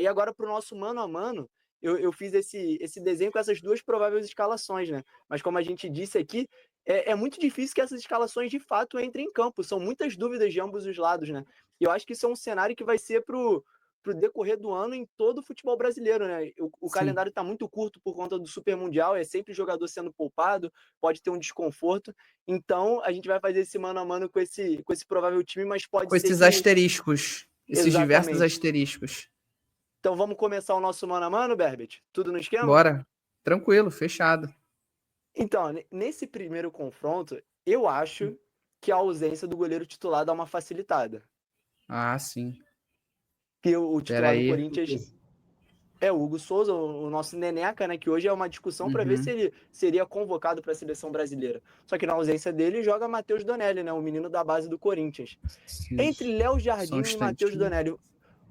aí agora para o nosso mano a mano, eu fiz esse desenho com essas duas prováveis escalações, né? Mas como a gente disse aqui, é muito difícil que essas escalações de fato entrem em campo. São muitas dúvidas de ambos os lados, né? E eu acho que isso é um cenário que vai ser pro decorrer do ano em todo o futebol brasileiro, né? O calendário está muito curto por conta do Super Mundial, é sempre jogador sendo poupado, pode ter um desconforto. Então, a gente vai fazer esse mano a mano com esse provável time, mas pode com ser esses que... asteriscos, esses Exatamente. diversos asteriscos. Então, vamos começar o nosso mano a mano, Berbet? Tudo no esquema? Bora. Tranquilo, fechado. Então, nesse primeiro confronto, eu acho que a ausência do goleiro titular dá uma facilitada. Ah, sim. Que o titular Peraí. do Corinthians é o Hugo Souza, o nosso neneca, né? Que hoje é uma discussão para ver se ele seria convocado para a seleção brasileira. Só que na ausência dele joga Matheus Donelli, né? O menino da base do Corinthians. Sim. Entre Léo Jardim e Matheus Donelli,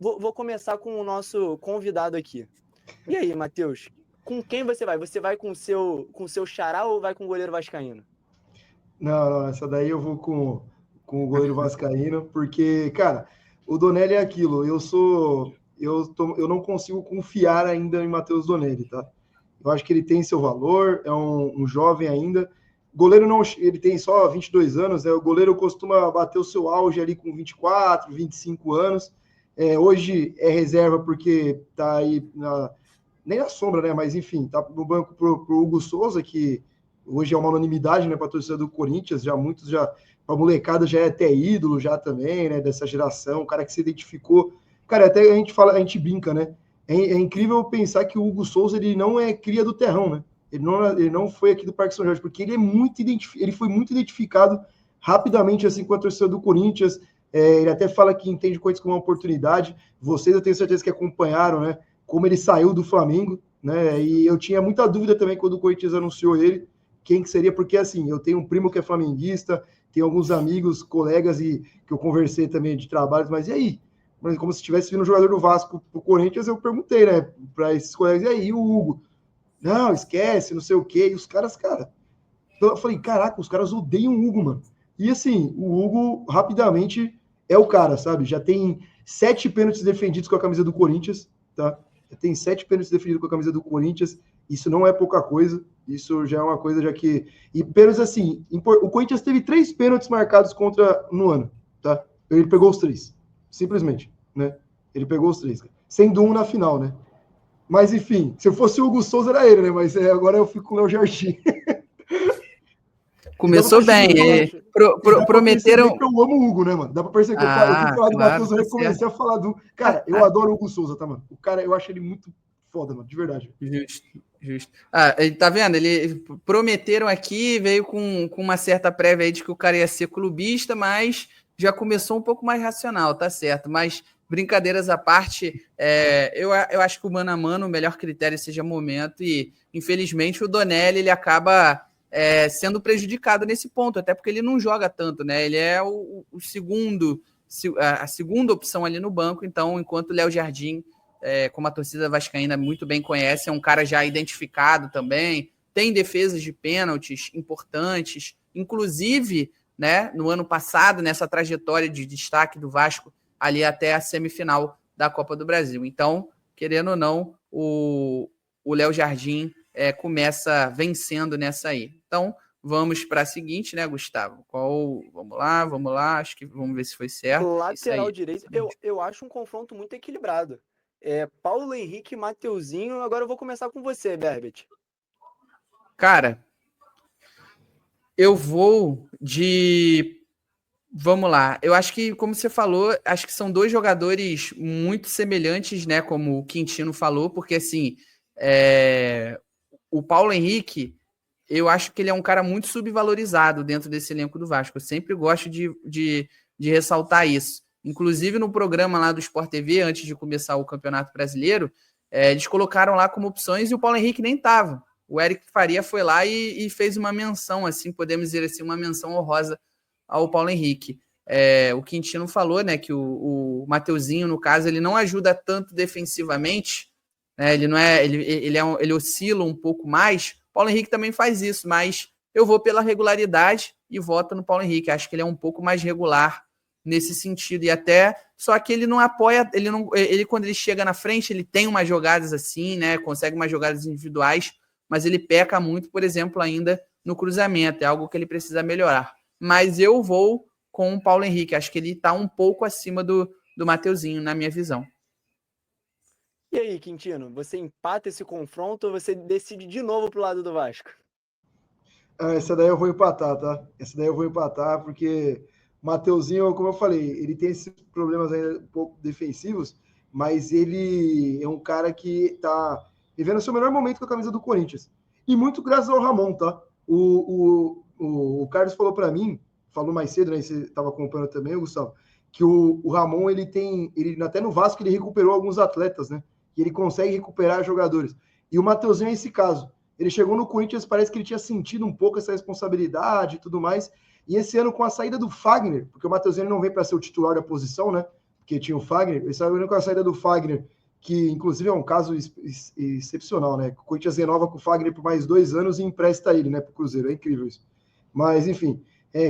vou começar com o nosso convidado aqui. E aí, Matheus? Com quem você vai? Você vai com o seu xará ou vai com o goleiro vascaíno? Não, essa daí eu vou com o goleiro vascaíno, porque, cara, o Donelli é aquilo, eu não consigo confiar ainda em Matheus Donelli, tá? Eu acho que ele tem seu valor, é um jovem ainda. O goleiro não, ele tem só 22 anos, né? O goleiro costuma bater o seu auge ali com 24, 25 anos. Hoje é reserva porque tá aí nem na sombra, né? Mas enfim, tá no banco pro Hugo Souza, que hoje é uma unanimidade, né, para a torcida do Corinthians, a molecada já é até ídolo já também, né, dessa geração, o cara que se identificou. Cara, até a gente brinca, né? É incrível pensar que o Hugo Souza, ele não é cria do terrão, né? Ele não foi aqui do Parque São Jorge, porque ele foi muito identificado rapidamente assim com a torcida do Corinthians. Ele até fala que entende coisas como uma oportunidade. Vocês, eu tenho certeza que acompanharam, né, como ele saiu do Flamengo, né? E eu tinha muita dúvida também quando o Corinthians anunciou ele, quem que seria, porque assim, eu tenho um primo que é flamenguista, tenho alguns amigos, colegas que eu conversei também de trabalhos, mas e aí? Como se tivesse vindo um jogador do Vasco pro Corinthians, eu perguntei, né, para esses colegas, e aí, o Hugo? Não, esquece, não sei o quê, e os caras, cara, eu falei, caraca, os caras odeiam o Hugo, mano. E assim, o Hugo, rapidamente, é o cara, sabe? Já tem 7 pênaltis defendidos com a camisa do Corinthians, tá? Já tem 7 pênaltis defendidos com a camisa do Corinthians, isso não é pouca coisa, isso já é uma coisa já que... E pênaltis, assim, o Corinthians teve 3 pênaltis marcados no ano, tá? Ele pegou os 3, simplesmente, né? Ele pegou os 3, sendo um na final, né? Mas, enfim, se eu fosse o Hugo Souza, era ele, né? Mas agora eu fico com o Léo Jardim. Começou bem. Prometeram... que eu amo o Hugo, né, mano? Dá pra perceber que eu fui falar do Matheus, eu comecei a falar do... Cara, eu adoro o Hugo Souza, tá, mano? O cara, eu acho ele muito foda, mano, de verdade. Justo. Tá vendo? Ele prometeram aqui, veio com uma certa prévia aí de que o cara ia ser clubista, mas já começou um pouco mais racional, tá certo. Mas, brincadeiras à parte, eu acho que o mano a mano, o melhor critério seja momento, e infelizmente o Donelli, ele acaba sendo prejudicado nesse ponto, até porque ele não joga tanto, né? Ele é o segundo, a segunda opção ali no banco, então, enquanto o Léo Jardim, como a torcida vascaína muito bem conhece, é um cara já identificado também, tem defesas de pênaltis importantes, inclusive, né, no ano passado, nessa trajetória de destaque do Vasco, ali até a semifinal da Copa do Brasil. Então, querendo ou não, o Léo Jardim começa vencendo nessa aí. Então, vamos para a seguinte, né, Gustavo? Vamos lá, acho que vamos ver se foi certo. Lateral direito, eu acho um confronto muito equilibrado. Paulo Henrique e Mateuzinho. Agora eu vou começar com você, Berbet. Cara, eu vou de... Vamos lá. Eu acho que, como você falou, acho que são dois jogadores muito semelhantes, né? Como o Quintino falou, porque, assim, o Paulo Henrique, eu acho que ele é um cara muito subvalorizado dentro desse elenco do Vasco. Eu sempre gosto de ressaltar isso. Inclusive, no programa lá do Sport TV, antes de começar o Campeonato Brasileiro, eles colocaram lá como opções e o Paulo Henrique nem estava. O Eric Faria foi lá e fez uma menção, assim, podemos dizer assim, uma menção honrosa ao Paulo Henrique. O Quintino falou, né, que o Mateuzinho, no caso, ele não ajuda tanto defensivamente, né, ele oscila um pouco mais. O Paulo Henrique também faz isso, mas eu vou pela regularidade e voto no Paulo Henrique. Acho que ele é um pouco mais regular nesse sentido. E até, só que ele não apoia, ele quando ele chega na frente, ele tem umas jogadas assim, né? Consegue umas jogadas individuais, mas ele peca muito, por exemplo, ainda no cruzamento. É algo que ele precisa melhorar. Mas eu vou com o Paulo Henrique. Acho que ele está um pouco acima do Mateuzinho, na minha visão. E aí, Quintino, você empata esse confronto ou você decide de novo pro lado do Vasco? Essa daí eu vou empatar, tá? Essa daí eu vou empatar, porque o Mateuzinho, como eu falei, ele tem esses problemas ainda um pouco defensivos, mas ele é um cara que tá vivendo o seu melhor momento com a camisa do Corinthians. E muito graças ao Ramon, tá? O Carlos falou para mim, falou mais cedo, né? Você estava acompanhando também, Gustavo, que o Ramon, ele até no Vasco, ele recuperou alguns atletas, né? E ele consegue recuperar jogadores. E o Mateuzinho é esse caso. Ele chegou no Corinthians, parece que ele tinha sentido um pouco essa responsabilidade e tudo mais. E esse ano, com a saída do Fagner, porque o Mateuzinho não vem para ser o titular da posição, né? Porque tinha o Fagner, ele saiu com a saída do Fagner, que inclusive é um caso excepcional, né? O Corinthians renova com o Fagner por mais 2 anos e empresta ele, né, para o Cruzeiro. É incrível isso. Mas, enfim,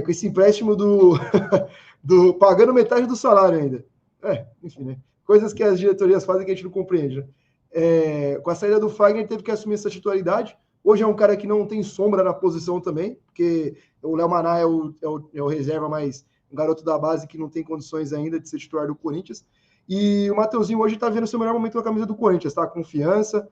com esse empréstimo do pagando metade do salário ainda. Enfim, né? Coisas que as diretorias fazem que a gente não compreende, né? Com a saída do Fagner, teve que assumir essa titularidade. Hoje é um cara que não tem sombra na posição também, porque o Léo Maná é o reserva, mas um garoto da base que não tem condições ainda de ser titular do Corinthians. E o Mateuzinho hoje está vendo o seu melhor momento na camisa do Corinthians, tá? Confiança.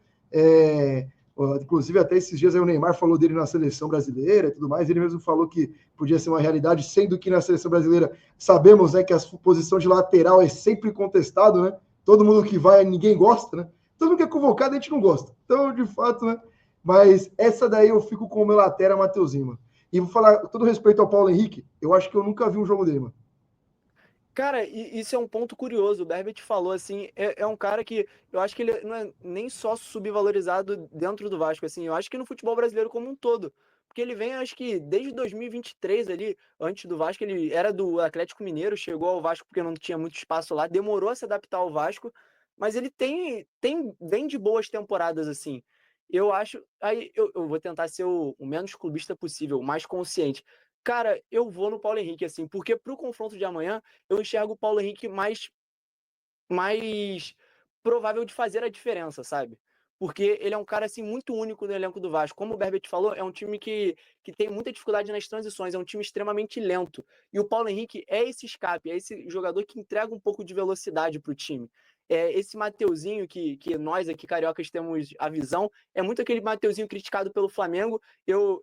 Inclusive, até esses dias aí o Neymar falou dele na seleção brasileira e tudo mais. Ele mesmo falou que podia ser uma realidade, sendo que na seleção brasileira sabemos, né, que a posição de lateral é sempre contestado, né? Todo mundo que vai, ninguém gosta, né? Todo mundo que é convocado, a gente não gosta. Então, de fato, né? Mas essa daí eu fico com o meu lateral, Mateuzinho, mano. E vou falar, com todo respeito ao Paulo Henrique, eu acho que eu nunca vi um jogo dele, mano. Cara, isso é um ponto curioso. O Berbet falou assim, é um cara que eu acho que ele não é nem só subvalorizado dentro do Vasco, assim, eu acho que no futebol brasileiro como um todo. Porque ele vem, acho que desde 2023 ali, antes do Vasco, ele era do Atlético Mineiro, chegou ao Vasco porque não tinha muito espaço lá, demorou a se adaptar ao Vasco, mas ele vem de boas temporadas, assim. Eu acho, aí eu vou tentar ser o menos clubista possível, o mais consciente. Cara, eu vou no Paulo Henrique, assim, porque pro confronto de amanhã, eu enxergo o Paulo Henrique mais provável de fazer a diferença, sabe? Porque ele é um cara assim muito único no elenco do Vasco. Como o Berbet falou, é um time que tem muita dificuldade nas transições, é um time extremamente lento. E o Paulo Henrique é esse escape, é esse jogador que entrega um pouco de velocidade para o time. Esse Mateuzinho que nós aqui cariocas temos a visão, é muito aquele Mateuzinho criticado pelo Flamengo. Eu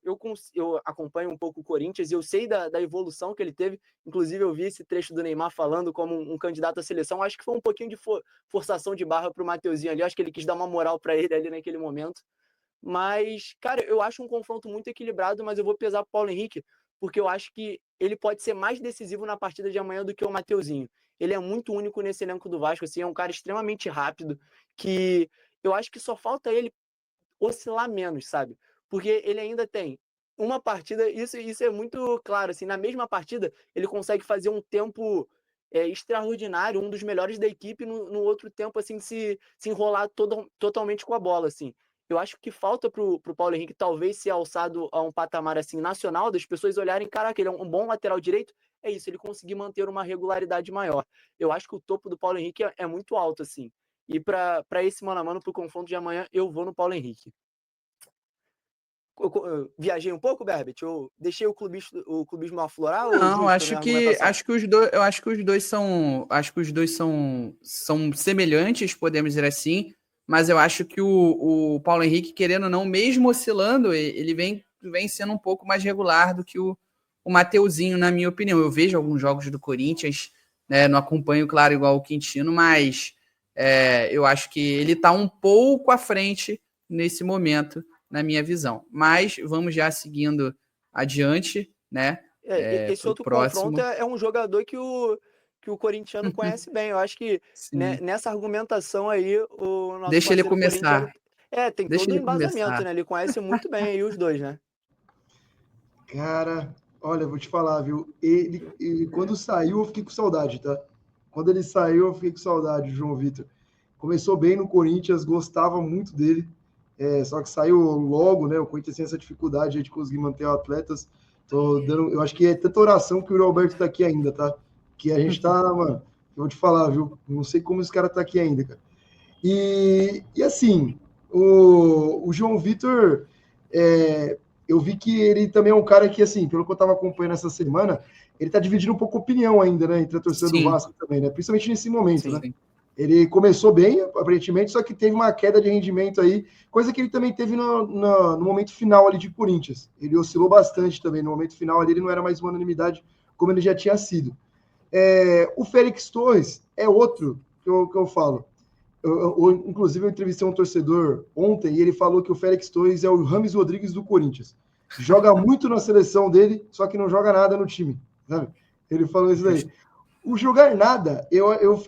acompanho um pouco o Corinthians e eu sei da evolução que ele teve. Inclusive, eu vi esse trecho do Neymar falando como um candidato à seleção. Acho que foi um pouquinho de forçação de barra para o Mateuzinho ali. Acho que ele quis dar uma moral para ele ali naquele momento. Mas, cara, eu acho um confronto muito equilibrado, mas eu vou pesar pro Paulo Henrique, porque eu acho que ele pode ser mais decisivo na partida de amanhã do que o Mateuzinho. Ele é muito único nesse elenco do Vasco, assim, é um cara extremamente rápido, que eu acho que só falta ele oscilar menos, sabe? Porque ele ainda tem uma partida, isso é muito claro, assim, na mesma partida ele consegue fazer um tempo extraordinário, um dos melhores da equipe, no outro tempo, assim, se enrolar totalmente com a bola, assim. Eu acho que falta pro Paulo Henrique talvez ser alçado a um patamar, assim, nacional, das pessoas olharem, caraca, ele é um bom lateral direito, é isso, ele conseguir manter uma regularidade maior. Eu acho que o topo do Paulo Henrique é muito alto, assim. E para esse mano a mano, pro confronto de amanhã, eu vou no Paulo Henrique. Eu viajei um pouco, Berbet? Eu deixei o clubismo aflorar ou Não, justo na argumentação? acho que os dois são semelhantes, podemos dizer assim, mas eu acho que o Paulo Henrique, querendo ou não, mesmo oscilando, ele vem sendo um pouco mais regular do que o Mateuzinho, na minha opinião. Eu vejo alguns jogos do Corinthians, né, não acompanho, claro, igual o Quintino, mas eu acho que ele está um pouco à frente nesse momento, na minha visão. Mas vamos já seguindo adiante, né? Esse Para o outro confronto próximo. é um jogador que o corintiano conhece bem. Eu acho que Sim. nessa argumentação aí, o nosso Deixa ele parceiro corintiano começar. tem Deixa todo o ele embasamento, começar. né? Ele conhece muito bem aí os dois, né? Cara, olha, vou te falar, viu? Ele quando saiu, eu fiquei com saudade, tá? Quando ele saiu, eu fiquei com saudade, João Vitor. Começou bem no Corinthians, gostava muito dele, só que saiu logo, né? O Corinthians tem essa dificuldade aí de conseguir manter atletas. Eu acho que é tanta oração que o Yuri Alberto tá aqui ainda, tá? que a gente tá, mano, eu vou te falar, viu? Não sei como esse cara tá aqui ainda, cara. E assim, o João Vitor, eu vi que ele também é um cara que, assim, pelo que eu tava acompanhando essa semana, ele tá dividindo um pouco a opinião ainda, né, entre a torcida do Vasco também, né? Principalmente nesse momento, né? Ele começou bem, aparentemente, só que teve uma queda de rendimento aí, coisa que ele também teve no momento final ali de Corinthians. Ele oscilou bastante também. No momento final ali, ele não era mais uma unanimidade como ele já tinha sido. O Félix Torres é outro que eu falo. Inclusive, eu entrevistei um torcedor ontem e ele falou que o Félix Torres é o Rames Rodrigues do Corinthians. Joga muito na seleção dele, só que não joga nada no time. Sabe? Ele falou isso daí. O jogar nada, eu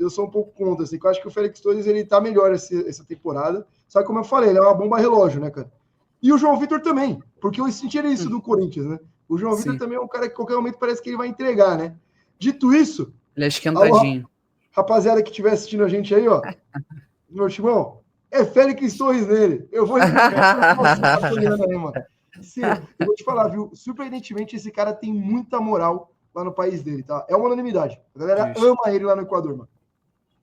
sou um pouco contra, assim, que eu acho que o Félix Torres, ele tá melhor essa temporada, só que como eu falei, ele é uma bomba relógio, né, cara? E o João Vitor também, porque eu senti isso do Corinthians, né? O João Vitor também é um cara que a qualquer momento parece que ele vai entregar, né? Dito isso... Ele é esquentadinho. Rapaziada que estiver assistindo a gente aí, ó, meu timão, é Félix Torres nele. Eu vou explicar. Sim, eu vou te falar, viu? Surpreendentemente, esse cara tem muita moral lá no país dele, tá? É uma unanimidade. A galera ama ele lá no Equador, mano.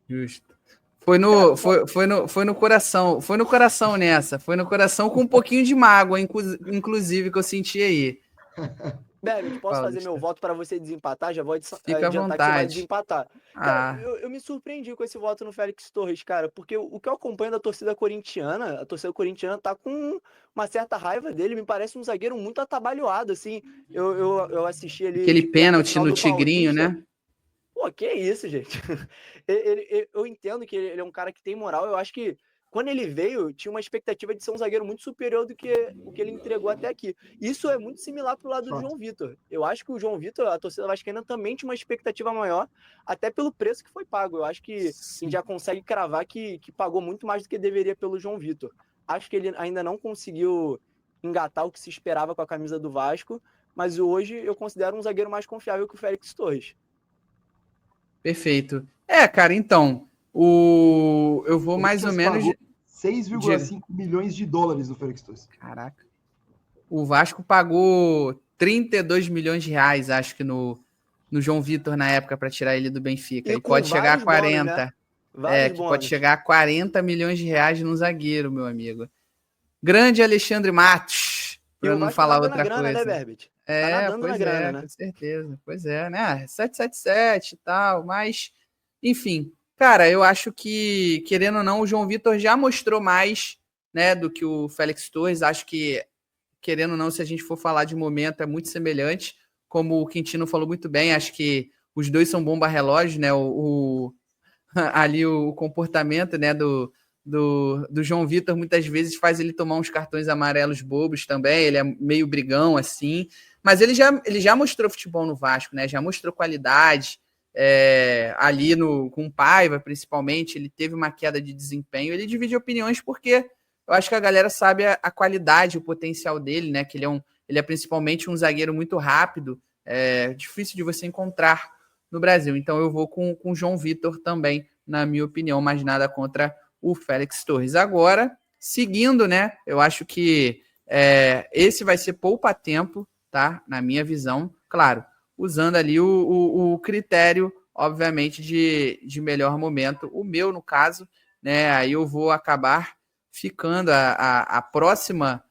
Justo. Foi no coração. Foi no coração nessa. Foi no coração com um pouquinho de mágoa, inclusive, que eu senti aí. Bebe, posso fazer meu voto para você desempatar? Já vou Fica à vontade. Que você vai desempatar. Cara, eu me surpreendi com esse voto no Félix Torres, cara, porque o que eu acompanho da torcida corintiana, a torcida corintiana tá com uma certa raiva dele, me parece um zagueiro muito atabalhoado, assim. Eu assisti ali... Aquele pênalti no Tigrinho, né? Pô, que isso, gente. Eu entendo que ele é um cara que tem moral, eu acho que quando ele veio, tinha uma expectativa de ser um zagueiro muito superior do que o que ele entregou até aqui. Isso é muito similar pro lado do João Vitor. Eu acho que o João Vitor, a torcida vascaína, também tinha uma expectativa maior, até pelo preço que foi pago. Eu acho que a gente já consegue cravar que pagou muito mais do que deveria pelo João Vitor. Acho que ele ainda não conseguiu engatar o que se esperava com a camisa do Vasco, mas hoje eu considero um zagueiro mais confiável que o Félix Torres. Perfeito. Cara, então, eu vou mais ou menos... 6,5 milhões de dólares no Félix Torres. Caraca. O Vasco pagou 32 milhões de reais, acho que no João Vitor na época, para tirar ele do Benfica. E pode chegar a 40. Bônus, né? Pode chegar a 40 milhões de reais num zagueiro, meu amigo. Grande Alexandre Matos, para não falar outra grana, coisa. Né, Berbit? Pois grana, né? Com certeza. Pois é, né? 777 e tal, mas, enfim... Cara, eu acho que, querendo ou não, o João Vitor já mostrou mais, né, do que o Félix Torres. Acho que, querendo ou não, se a gente for falar de momento, é muito semelhante. Como o Quintino falou muito bem, acho que os dois são bomba relógio, né? Ali o comportamento, né, do João Vitor muitas vezes faz ele tomar uns cartões amarelos bobos também. Ele é meio brigão, assim. Mas ele já mostrou futebol no Vasco, né? Já mostrou qualidade. Ali com o Paiva, principalmente, ele teve uma queda de desempenho. Ele divide opiniões porque eu acho que a galera sabe a qualidade, o potencial dele, né? Que ele é principalmente um zagueiro muito rápido, difícil de você encontrar no Brasil. Então eu vou com o João Vitor também, na minha opinião, mas nada contra o Félix Torres. Agora, seguindo, né? Eu acho que esse vai ser poupa-tempo, tá? Na minha visão, claro, usando ali o critério, obviamente, de melhor momento. O meu, no caso, né? Aí eu vou acabar ficando. A próxima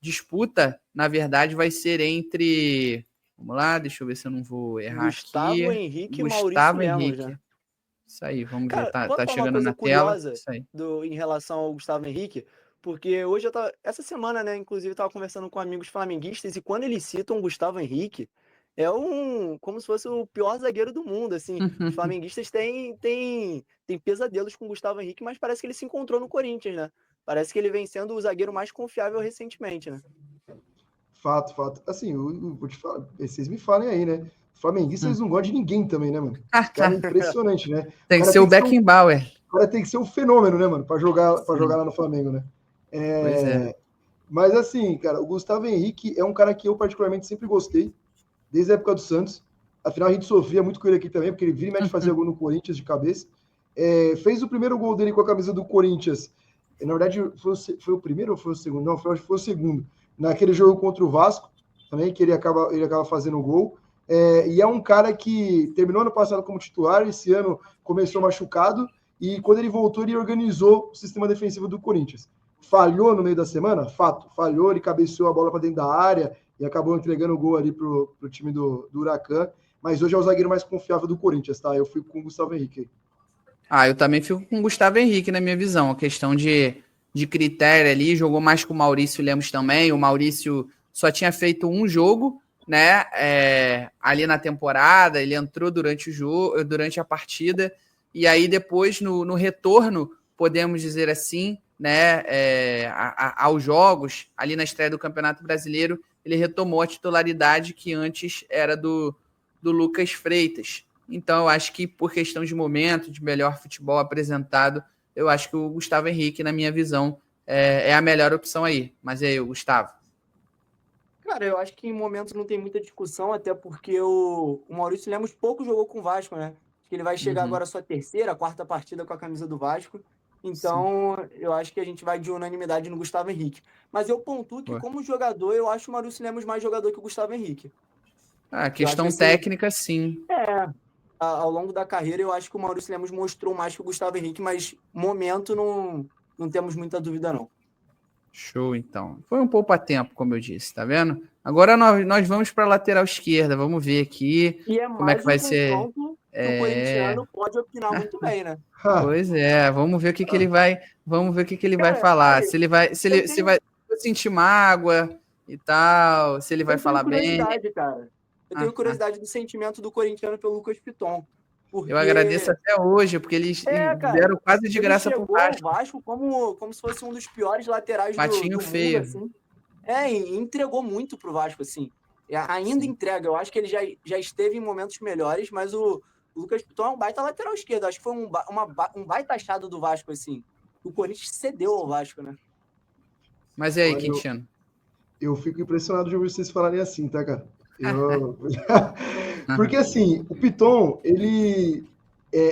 disputa, na verdade, vai ser entre... Vamos lá, deixa eu ver se eu não vou errar Gustavo aqui. Henrique e Maurício Lemos, né? Isso aí, vamos Cara, ver. Tá falar chegando uma coisa na tela. curiosa Isso aí. em relação ao Gustavo Henrique, porque hoje essa semana, né, inclusive, eu tava conversando com amigos flamenguistas e quando eles citam o Gustavo Henrique, como se fosse o pior zagueiro do mundo, assim. Os flamenguistas têm pesadelos com o Gustavo Henrique, mas parece que ele se encontrou no Corinthians, né? Parece que ele vem sendo o zagueiro mais confiável recentemente, né? Fato. Assim, eu vou te falar, vocês me falem aí, né? Os flamenguistas eles não gostam de ninguém também, né, mano? Os caras é impressionante, né? Tem que ser o Beckenbauer. O cara tem que ser um fenômeno, né, mano? Pra jogar lá no Flamengo, né? Pois é. Mas assim, cara, o Gustavo Henrique é um cara que eu particularmente sempre gostei, desde a época do Santos. Afinal, a gente sofria muito com ele aqui também, porque ele vira e mexe fazer gol no Corinthians de cabeça. Fez o primeiro gol dele com a camisa do Corinthians. Na verdade, foi o primeiro ou foi o segundo? Não, acho que foi o segundo. Naquele jogo contra o Vasco, também, que ele acaba fazendo o gol. E é um cara que terminou ano passado como titular, esse ano começou machucado, e quando ele voltou, ele organizou o sistema defensivo do Corinthians. Falhou no meio da semana? Fato. Falhou, ele cabeceou a bola para dentro da área e acabou entregando o gol ali pro time do Huracan. Mas hoje é o zagueiro mais confiável do Corinthians, tá? Eu fui com o Gustavo Henrique. Eu também fico com o Gustavo Henrique, na minha visão. A questão de critério ali, jogou mais com o Maurício Lemos também. O Maurício só tinha feito um jogo, né? Ali na temporada, ele entrou durante o jogo, durante a partida, e aí depois, no retorno, podemos dizer assim, né? Aos jogos, ali na estreia do Campeonato Brasileiro, ele retomou a titularidade que antes era do Lucas Freitas. Então, eu acho que por questão de momento, de melhor futebol apresentado, eu acho que o Gustavo Henrique, na minha visão, é a melhor opção aí. Mas e aí, Gustavo? Cara, eu acho que em momentos não tem muita discussão, até porque o Maurício Lemos pouco jogou com o Vasco, né? Acho que ele vai chegar agora a sua terceira, quarta partida com a camisa do Vasco. Então, eu acho que a gente vai de unanimidade no Gustavo Henrique. Mas eu pontuo que, como jogador, eu acho o Maurício Lemos mais jogador que o Gustavo Henrique. Questão técnica, sim. Ao longo da carreira, eu acho que o Maurício Lemos mostrou mais que o Gustavo Henrique, mas momento não temos muita dúvida, não. Show, então. Foi um poupa-tempo, como eu disse, tá vendo? Agora nós vamos para a lateral esquerda, vamos ver aqui como é que vai ser. O corintiano pode opinar muito bem, né? Pois é, vamos ver o que ele vai, vai falar. Se ele vai sentir mágoa e tal, se ele vai falar bem. Cara. Eu tenho curiosidade do sentimento do corintiano pelo Lucas Piton. Eu agradeço até hoje, porque eles deram quase de graça pro Vasco. O Vasco como se fosse um dos piores laterais Patinho do feio. mundo, assim. E entregou muito pro Vasco, assim. Ainda entrega. Eu acho que ele já esteve em momentos melhores, mas o Lucas Piton é um baita lateral esquerdo. Acho que foi um baita achado do Vasco, assim. O Corinthians cedeu ao Vasco, né? Mas e aí, Quintino? Eu fico impressionado de ouvir vocês falarem assim, tá, cara? Porque, assim, o Piton, ele,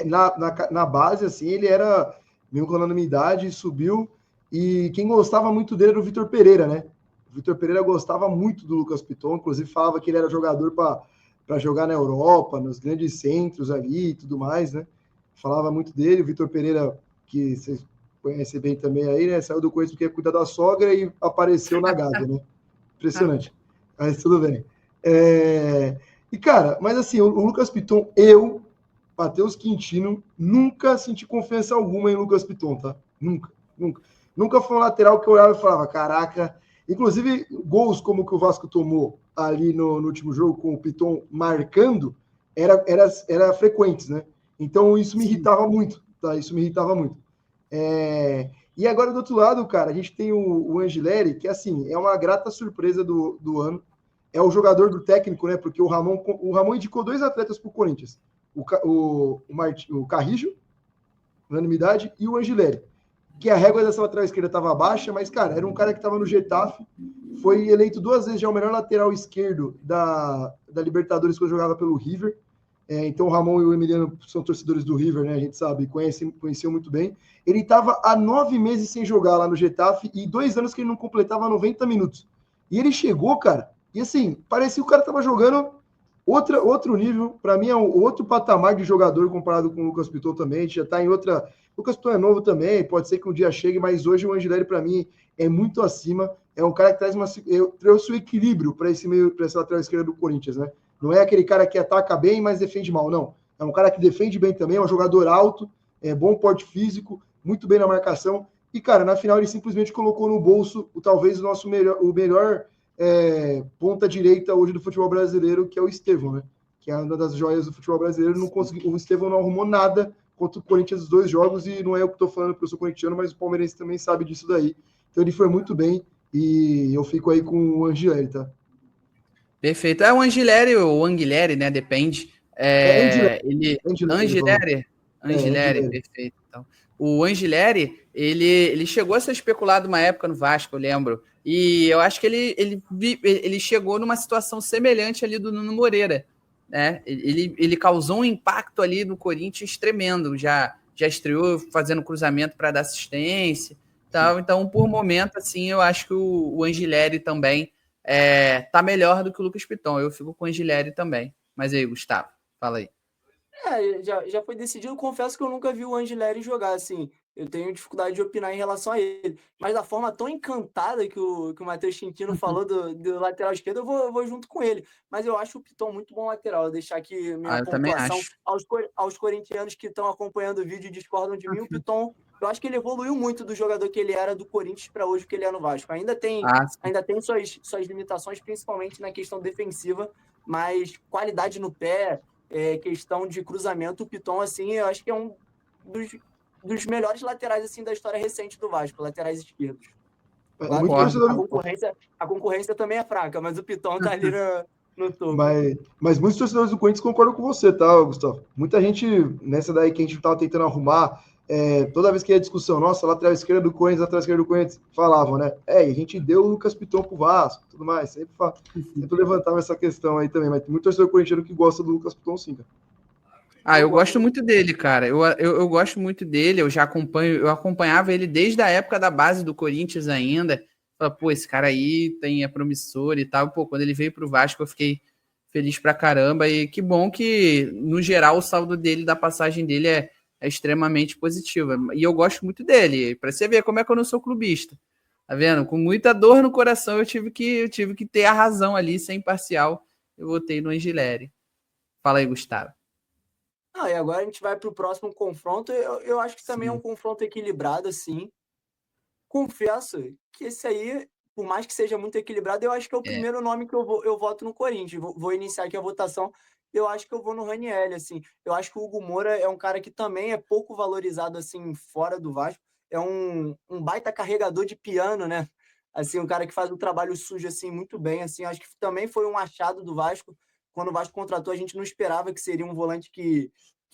na base, assim, ele era meio com a minha idade, subiu, e quem gostava muito dele era o Vitor Pereira, né? O Vitor Pereira gostava muito do Lucas Piton, inclusive falava que ele era jogador para jogar na Europa, nos grandes centros ali e tudo mais, né? Falava muito dele, o Vitor Pereira, que vocês conhecem bem também aí, né? Saiu do Corinthians porque ia cuidar da sogra e apareceu na Gávea, né? Impressionante. Mas tudo bem. E, cara, mas assim, o Lucas Piton, Matheus Quintino, nunca senti confiança alguma em Lucas Piton, tá? Nunca foi um lateral que eu olhava e falava, caraca. Inclusive, gols como que o Vasco tomou ali no último jogo, com o Piton marcando, era frequentes, né? Então, isso me irritava muito, tá? Isso me irritava muito. E agora, do outro lado, cara, a gente tem o Angileri, que, assim, é uma grata surpresa do ano. É o jogador do técnico, né? Porque o Ramon indicou 2 atletas para o Corinthians. O Carrijo, unanimidade, e o Angileri. Que a régua dessa lateral esquerda estava baixa, mas, cara, era um cara que estava no Getafe, foi eleito 2 vezes já o melhor lateral esquerdo da Libertadores quando jogava pelo River. Então o Ramon e o Emiliano são torcedores do River, né? A gente sabe, conheciam muito bem. Ele estava há 9 meses sem jogar lá no Getafe e 2 anos que ele não completava 90 minutos. E ele chegou, cara, e assim, parecia que o cara estava jogando outro nível. Para mim é outro patamar de jogador comparado com o Lucas Piton também. A gente já está em outra. O Lucas Piton é novo também, pode ser que um dia chegue, mas hoje o Angileri, para mim, é muito acima. É um cara que trouxe o equilíbrio para essa lateral esquerda do Corinthians, né? Não é aquele cara que ataca bem, mas defende mal, não. É um cara que defende bem também, é um jogador alto, bom porte físico, muito bem na marcação. E, cara, na final ele simplesmente colocou no bolso talvez o melhor ponta direita hoje do futebol brasileiro, que é o Estevão, né? Que é uma das joias do futebol brasileiro. O Estevão não arrumou nada contra o Corinthians nos 2 jogos, e não é eu que estou falando porque eu sou corintiano, mas o palmeirense também sabe disso daí. Então ele foi muito bem, e eu fico aí com o Angileri, tá? Perfeito. O Angileri ou o Anguilhere, né? Depende. Angileri, perfeito. Então, o Angileri, ele chegou a ser especulado uma época no Vasco, eu lembro. E eu acho que ele chegou numa situação semelhante ali do Nuno Moreira, né? Ele causou um impacto ali no Corinthians tremendo. Já estreou fazendo cruzamento para dar assistência. Tal. Então, por momento, assim, eu acho que o Angileri também tá melhor do que o Lucas Piton. Eu fico com o Angileri também. Mas aí, Gustavo, fala aí. Já foi decidido. Confesso que eu nunca vi o Angileri jogar, assim. Eu tenho dificuldade de opinar em relação a ele. Mas da forma tão encantada que o Matheus Quintino falou do lateral esquerdo, eu vou junto com ele. Mas eu acho o Piton muito bom lateral. Vou deixar aqui minha Eu também pontuação acho. aos corintianos que estão acompanhando o vídeo e discordam de mim. O Piton, eu acho que ele evoluiu muito do jogador que ele era do Corinthians para hoje que ele é no Vasco. Ainda tem suas limitações, principalmente na questão defensiva, mas qualidade no pé, questão de cruzamento, o Piton, assim, eu acho que é um dos melhores laterais assim da história recente do Vasco, laterais esquerdos. Claro que a concorrência também é fraca, mas o Piton tá ali no topo. Mas muitos torcedores do Corinthians concordam com você, tá, Gustavo? Muita gente, nessa daí que a gente tava tentando arrumar, toda vez que ia discussão, nossa, lateral esquerda do Corinthians, falavam, né? A gente deu o Lucas Piton pro Vasco, tudo mais, sempre levantava essa questão aí também, mas tem muito torcedor corintiano que gosta do Lucas Piton, sim, cara. Eu gosto muito dele, cara. Eu gosto muito dele, eu acompanhava ele desde a época da base do Corinthians ainda. Falei, pô, esse cara aí é promissor e tal. Pô, quando ele veio pro Vasco, eu fiquei feliz pra caramba. E que bom que, no geral, o saldo dele, da passagem dele é extremamente positiva. E eu gosto muito dele. Pra você ver como é que eu não sou clubista. Tá vendo? Com muita dor no coração, eu tive que ter a razão ali, ser imparcial. Eu votei no Angileri. Fala aí, Gustavo. E agora a gente vai para o próximo confronto. Eu acho que também é um confronto equilibrado, assim. Confesso que esse aí, por mais que seja muito equilibrado, eu acho que é o primeiro nome que eu voto no Corinthians. Vou iniciar aqui a votação. Eu acho que eu vou no Ranieri, assim. Eu acho que o Hugo Moura é um cara que também é pouco valorizado, assim, fora do Vasco. É um baita carregador de piano, né? Assim, um cara que faz o trabalho sujo, assim, muito bem, assim. Acho que também foi um achado do Vasco. Quando o Vasco contratou, a gente não esperava que seria um volante que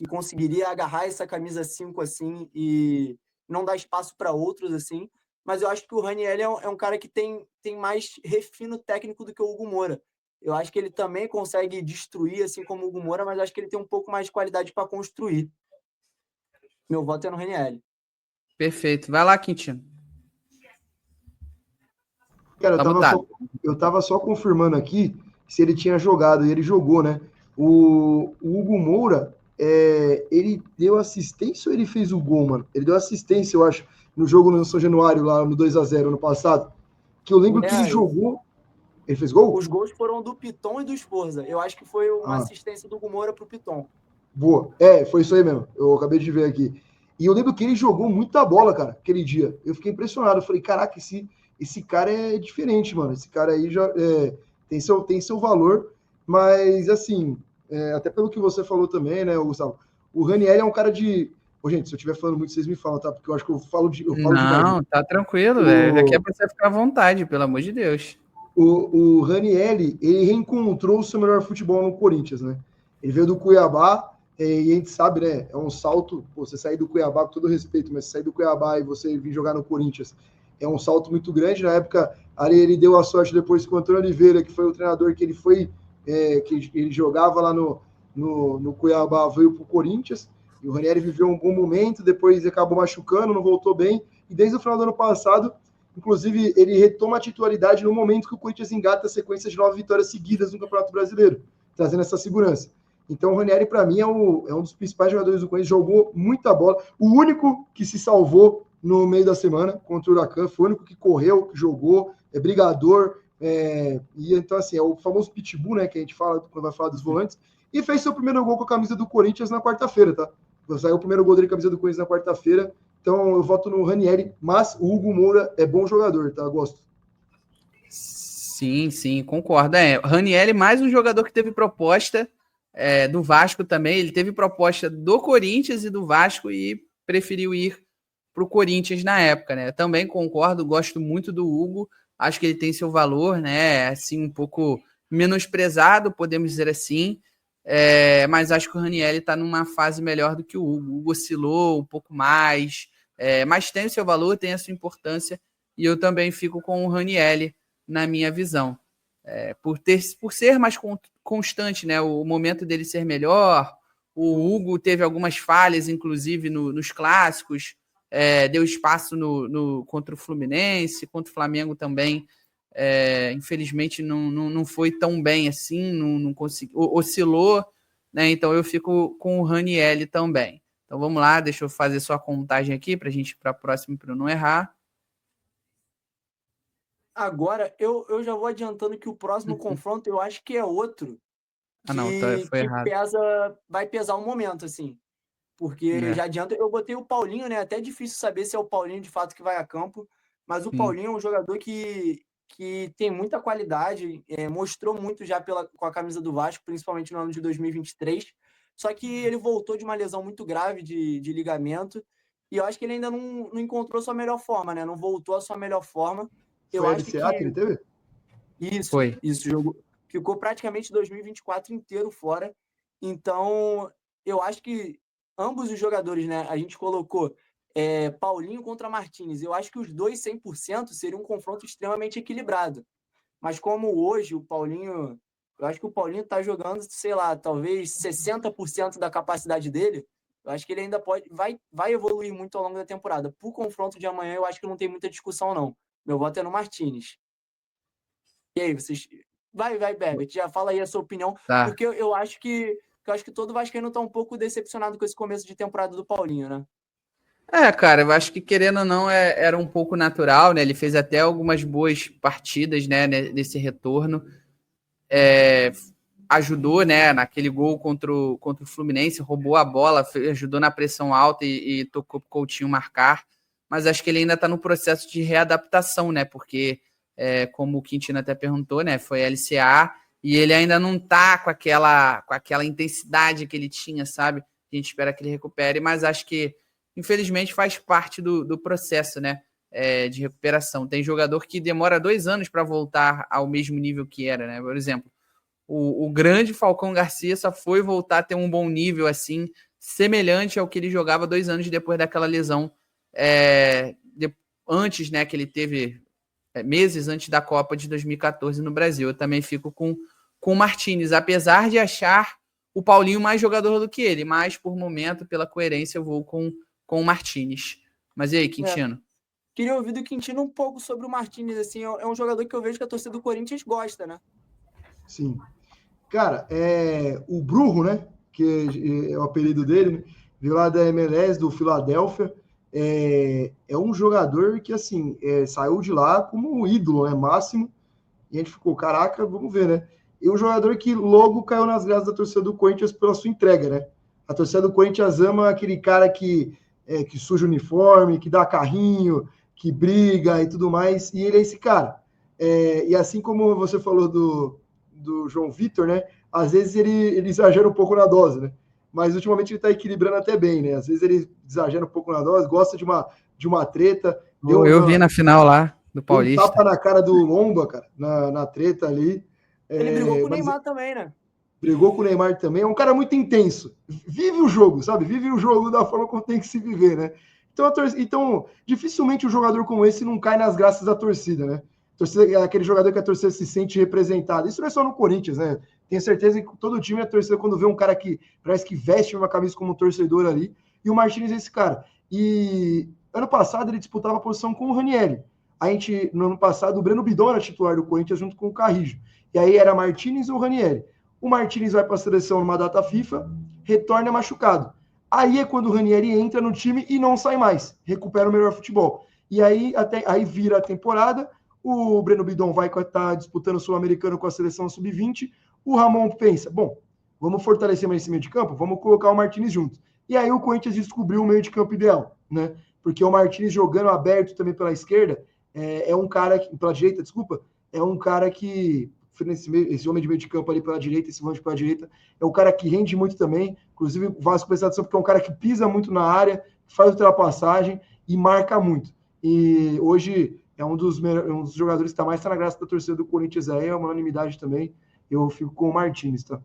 conseguiria agarrar essa camisa 5, assim, e não dar espaço para outros, assim. Mas eu acho que o Ranieri é um cara que tem mais refino técnico do que o Hugo Moura. Eu acho que ele também consegue destruir, assim como o Hugo Moura, mas acho que ele tem um pouco mais de qualidade para construir. Meu voto é no Ranieri. Perfeito. Vai lá, Quintino. Cara, eu tava só confirmando aqui se ele tinha jogado, e ele jogou, né? O Hugo Moura, ele deu assistência ou ele fez o gol, mano? Ele deu assistência, eu acho, no jogo no São Januário, lá no 2-0 ano passado. Que eu lembro que ele jogou. Ele fez gol? Os gols foram do Piton e do Sforza. Eu acho que foi uma assistência do Hugo Moura pro Piton. Boa. Foi isso aí mesmo. Eu acabei de ver aqui. E eu lembro que ele jogou muita bola, cara, aquele dia. Eu fiquei impressionado. Eu falei, caraca, esse cara é diferente, mano. Esse cara aí já tem seu valor. Mas, assim, até pelo que você falou também, né, Gustavo? O Ranieri é um cara de... Gente, se eu estiver falando muito, vocês me falam, tá? Porque eu acho que eu falo demais. Não, tá tranquilo, velho. Aqui é pra você ficar à vontade, pelo amor de Deus. O Ranieri, ele reencontrou o seu melhor futebol no Corinthians, né? Ele veio do Cuiabá, e a gente sabe, né? É um salto, você sair do Cuiabá, com todo respeito, mas sair do Cuiabá e você vir jogar no Corinthians é um salto muito grande. Na época, ali ele deu a sorte depois com o Antônio Oliveira, que foi o treinador que ele foi, que ele jogava lá no Cuiabá, veio para o Corinthians. E o Ranieri viveu um bom momento, depois acabou machucando, não voltou bem. E desde o final do ano passado, inclusive, ele retoma a titularidade no momento que o Corinthians engata a sequência de 9 vitórias seguidas no Campeonato Brasileiro, trazendo essa segurança. Então, o Ranieri, para mim, é um dos principais jogadores do Corinthians, jogou muita bola. O único que se salvou no meio da semana contra o Huracan, foi o único que correu, que jogou, é brigador, e então, assim, é o famoso pitbull, né, que a gente fala quando vai falar dos volantes, e fez seu primeiro gol com a camisa do Corinthians na quarta-feira, tá? Saiu o primeiro gol dele com a camisa do Corinthians na quarta-feira. Então, eu voto no Ranieri, mas o Hugo Moura é bom jogador, tá? Gosto. Sim, concordo. Ranieri, mais um jogador que teve proposta do Vasco também. Ele teve proposta do Corinthians e do Vasco e preferiu ir para o Corinthians na época, né? Também concordo, gosto muito do Hugo. Acho que ele tem seu valor, né? Assim, um pouco menosprezado, podemos dizer assim. Mas acho que o Ranieri está numa fase melhor do que o Hugo. O Hugo oscilou um pouco mais, mas tem o seu valor, tem a sua importância, e eu também fico com o Ranieri na minha visão. Por ser mais constante, né? O momento dele ser melhor, o Hugo teve algumas falhas, inclusive nos clássicos, deu espaço contra o Fluminense, contra o Flamengo também, Infelizmente não foi tão bem assim, não oscilou, né? Então eu fico com o Ranieri também. Então vamos lá, deixa eu fazer só a contagem aqui para a gente ir para a próxima para eu não errar. Agora, eu já vou adiantando que o próximo confronto eu acho que é outro Não, foi errado. vai pesar um momento, assim. Porque já adianta, eu botei o Paulinho, né? Até difícil saber se é o Paulinho de fato que vai a campo, mas o Paulinho é um jogador que tem muita qualidade, mostrou muito já com a camisa do Vasco, principalmente no ano de 2023. Só que ele voltou de uma lesão muito grave de ligamento, e eu acho que ele ainda não encontrou sua melhor forma, né? Não voltou à sua melhor forma. Eu Foi a acho LCA que ele teve? Isso, jogou, ficou praticamente 2024 inteiro fora. Então, eu acho que ambos os jogadores, né? A gente colocou Paulinho contra Martínez. Eu acho que os dois 100% seria um confronto extremamente equilibrado. Mas como hoje o Paulinho, eu acho que o Paulinho está jogando, sei lá, talvez 60% da capacidade dele. Eu acho que ele ainda vai evoluir muito ao longo da temporada. Para o confronto de amanhã, eu acho que não tem muita discussão, não. Meu voto é no Martínez. E aí, vocês. Vai, Berbert, já fala aí a sua opinião, porque eu acho que todo vascaíno tá um pouco decepcionado com esse começo de temporada do Paulinho, né? Cara, eu acho que querendo ou não era um pouco natural, né? Ele fez até algumas boas partidas, né, nesse retorno. Ajudou, né, naquele gol contra o Fluminense, roubou a bola, ajudou na pressão alta e tocou pro Coutinho marcar. Mas acho que ele ainda está no processo de readaptação, né? Porque, como o Quintino até perguntou, né, foi LCA e ele ainda não tá com aquela intensidade que ele tinha, sabe? A gente espera que ele recupere, mas acho que infelizmente faz parte do processo, né? De recuperação. Tem jogador que demora 2 anos para voltar ao mesmo nível que era, né? Por exemplo, o grande Falcão Garcia só foi voltar a ter um bom nível assim, semelhante ao que ele jogava 2 anos depois daquela lesão, antes, né? Que ele teve meses antes da Copa de 2014 no Brasil. Eu também fico com o Martínez, apesar de achar o Paulinho mais jogador do que ele, mas por momento, pela coerência, eu vou com o Martínez. Mas e aí, Quintino? Queria ouvir do Quintino um pouco sobre o Martínez, assim, é um jogador que eu vejo que a torcida do Corinthians gosta, né? Sim. Cara, o Brujo, né, que é o apelido dele, né, veio lá da MLS, do Philadelphia, é um jogador que, assim, saiu de lá como um ídolo, né, máximo, e a gente ficou, caraca, vamos ver, né? E um jogador que logo caiu nas graças da torcida do Corinthians pela sua entrega, né? A torcida do Corinthians ama aquele cara que suja o uniforme, que dá carrinho, que briga e tudo mais, e ele é esse cara. E assim como você falou do João Vitor, né? Às vezes ele exagera um pouco na dose, né? Mas ultimamente ele tá equilibrando até bem, né? Às vezes ele exagera um pouco na dose, gosta de uma treta. Eu vi na final lá do Paulista. Um tapa na cara do Lomba, cara, na treta ali. Ele brigou com o Neymar também, né? Brigou com o Neymar também. É um cara muito intenso. Vive o jogo, sabe? Vive o jogo da forma como tem que se viver, né? Então, dificilmente um jogador como esse não cai nas graças da torcida, né? Torcida, aquele jogador que a torcida se sente representado. Isso não é só no Corinthians, né? Tenho certeza que todo time, a torcida, quando vê um cara que parece que veste uma camisa como um torcedor ali, e o Martínez é esse cara. E ano passado ele disputava a posição com o Ranieri. No ano passado, o Breno Bidon era titular do Corinthians junto com o Carrijo. E aí era Martínez ou Ranieri. O Martínez vai para a seleção numa data FIFA, retorna machucado. Aí é quando o Ranieri entra no time e não sai mais, recupera o melhor futebol. E aí vira a temporada, o Breno Bidon vai estar disputando o Sul-Americano com a seleção sub-20, o Ramon pensa, bom, vamos fortalecer mais esse meio de campo, vamos colocar o Martínez junto. E aí o Corinthians descobriu o meio de campo ideal, né? Porque o Martínez jogando aberto também pela esquerda, um cara, pela direita, desculpa, é um cara que esse homem de meio de campo ali pela direita, esse volante pela direita, é um cara que rende muito também, inclusive o Vasco prestar atenção porque é um cara que pisa muito na área, faz ultrapassagem e marca muito. E hoje é um dos jogadores que está na graça da torcida do Corinthians aí, é uma unanimidade também, eu fico com o Martínez, tá?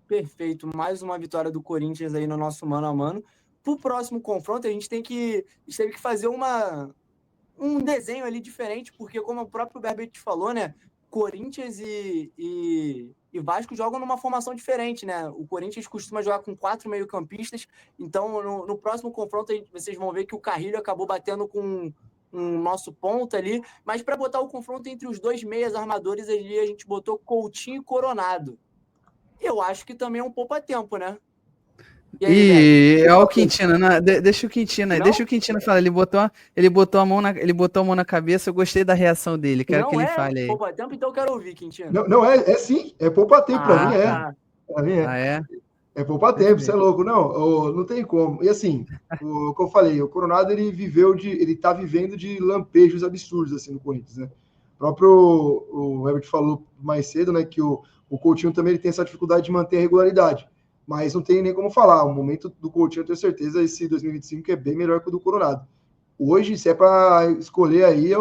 Perfeito, mais uma vitória do Corinthians aí no nosso mano a mano. Pro próximo confronto, a gente teve que fazer um desenho ali diferente, porque como o próprio Berbert falou, né, Corinthians e Vasco jogam numa formação diferente, né? O Corinthians costuma jogar com 4 meio-campistas, então no próximo confronto vocês vão ver que o Carrilho acabou batendo com um nosso ponta ali, mas para botar o confronto entre os dois meias armadores ali, a gente botou Coutinho e Coronado. Eu acho que também é um poupa-tempo, né? E aí, Deck? E é o Quintino, né? Deixa o Quintino aí, Não? deixa o Quintino falar. Ele botou a mão na cabeça, eu gostei da reação dele, quero que Não ele é fale aí. poupa-tempo, então eu quero ouvir, Quintino. Não, é sim, é poupa-tempo, pra mim Ah, é. tá. Pra mim é. Ah, é? É poupa-tempo, você é Perfeito. louco. Não tem como. E assim, o que eu falei, o Coronado ele tá vivendo de lampejos absurdos assim no Corinthians, né? O próprio o Herbert falou mais cedo, né, que o Coutinho também ele tem essa dificuldade de manter a regularidade. Mas não tem nem como falar. O momento do Coutinho, eu tenho certeza, esse 2025 é bem melhor que o do Coronado. Hoje, se é para escolher aí, se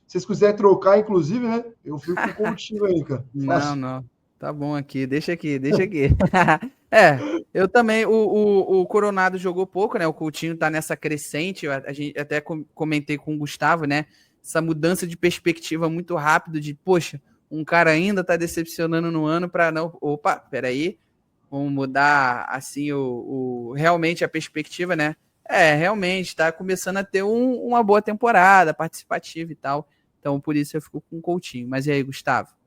vocês quiserem trocar, inclusive, né? Eu fico com o Coutinho aí, cara. Não, Fácil. não. Tá bom aqui, deixa aqui, deixa aqui. É, eu também, o Coronado jogou pouco, né? O Coutinho tá nessa crescente, a gente até comentei com o Gustavo, né? Essa mudança de perspectiva muito rápido de, poxa, um cara ainda tá decepcionando no ano para não, opa, peraí, vamos mudar assim realmente a perspectiva, né? É, realmente tá começando a ter uma boa temporada, participativa e tal. Então, por isso eu fico com o Coutinho. Mas e aí, Gustavo?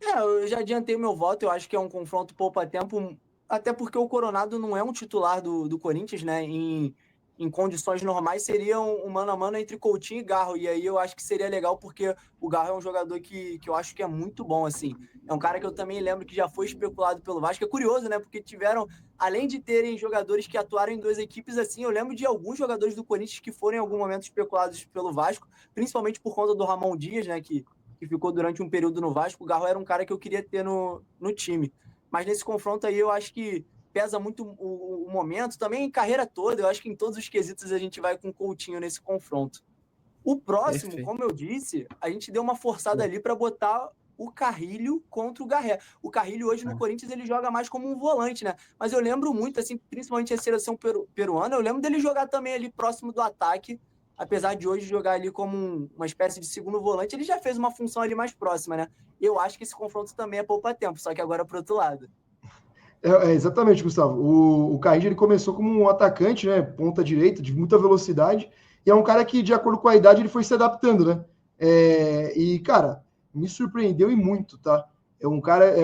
Eu já adiantei o meu voto, eu acho que é um confronto poupa-tempo, até porque o Coronado não é um titular do Corinthians, né? Em condições normais seria um mano a mano entre Coutinho e Garro, e aí eu acho que seria legal porque o Garro é um jogador que eu acho que é muito bom, assim. É um cara que eu também lembro que já foi especulado pelo Vasco, é curioso, né? Porque tiveram, além de terem jogadores que atuaram em duas equipes, assim, eu lembro de alguns jogadores do Corinthians que foram em algum momento especulados pelo Vasco, principalmente por conta do Ramon Dias, né? Que ficou durante um período no Vasco, o Garro era um cara que eu queria ter no time. Mas nesse confronto aí eu acho que pesa muito o momento, também carreira toda, eu acho que em todos os quesitos a gente vai com o Coutinho nesse confronto. O próximo, Perfeito. como eu disse, a gente deu uma forçada ali para botar o Carrilho contra o Garré. O Carrilho hoje no Corinthians ele joga mais como um volante, né? Mas eu lembro muito, assim, principalmente a seleção peruana, eu lembro dele jogar também ali próximo do ataque, apesar de hoje jogar ali como uma espécie de segundo volante, ele já fez uma função ali mais próxima, né? Eu acho que esse confronto também é poupa-tempo, só que agora pro outro lado. Exatamente, Gustavo. O Carrillo ele começou como um atacante, né? Ponta direita, de muita velocidade, e é um cara que, de acordo com a idade, ele foi se adaptando, né? E, cara, me surpreendeu e muito, tá? É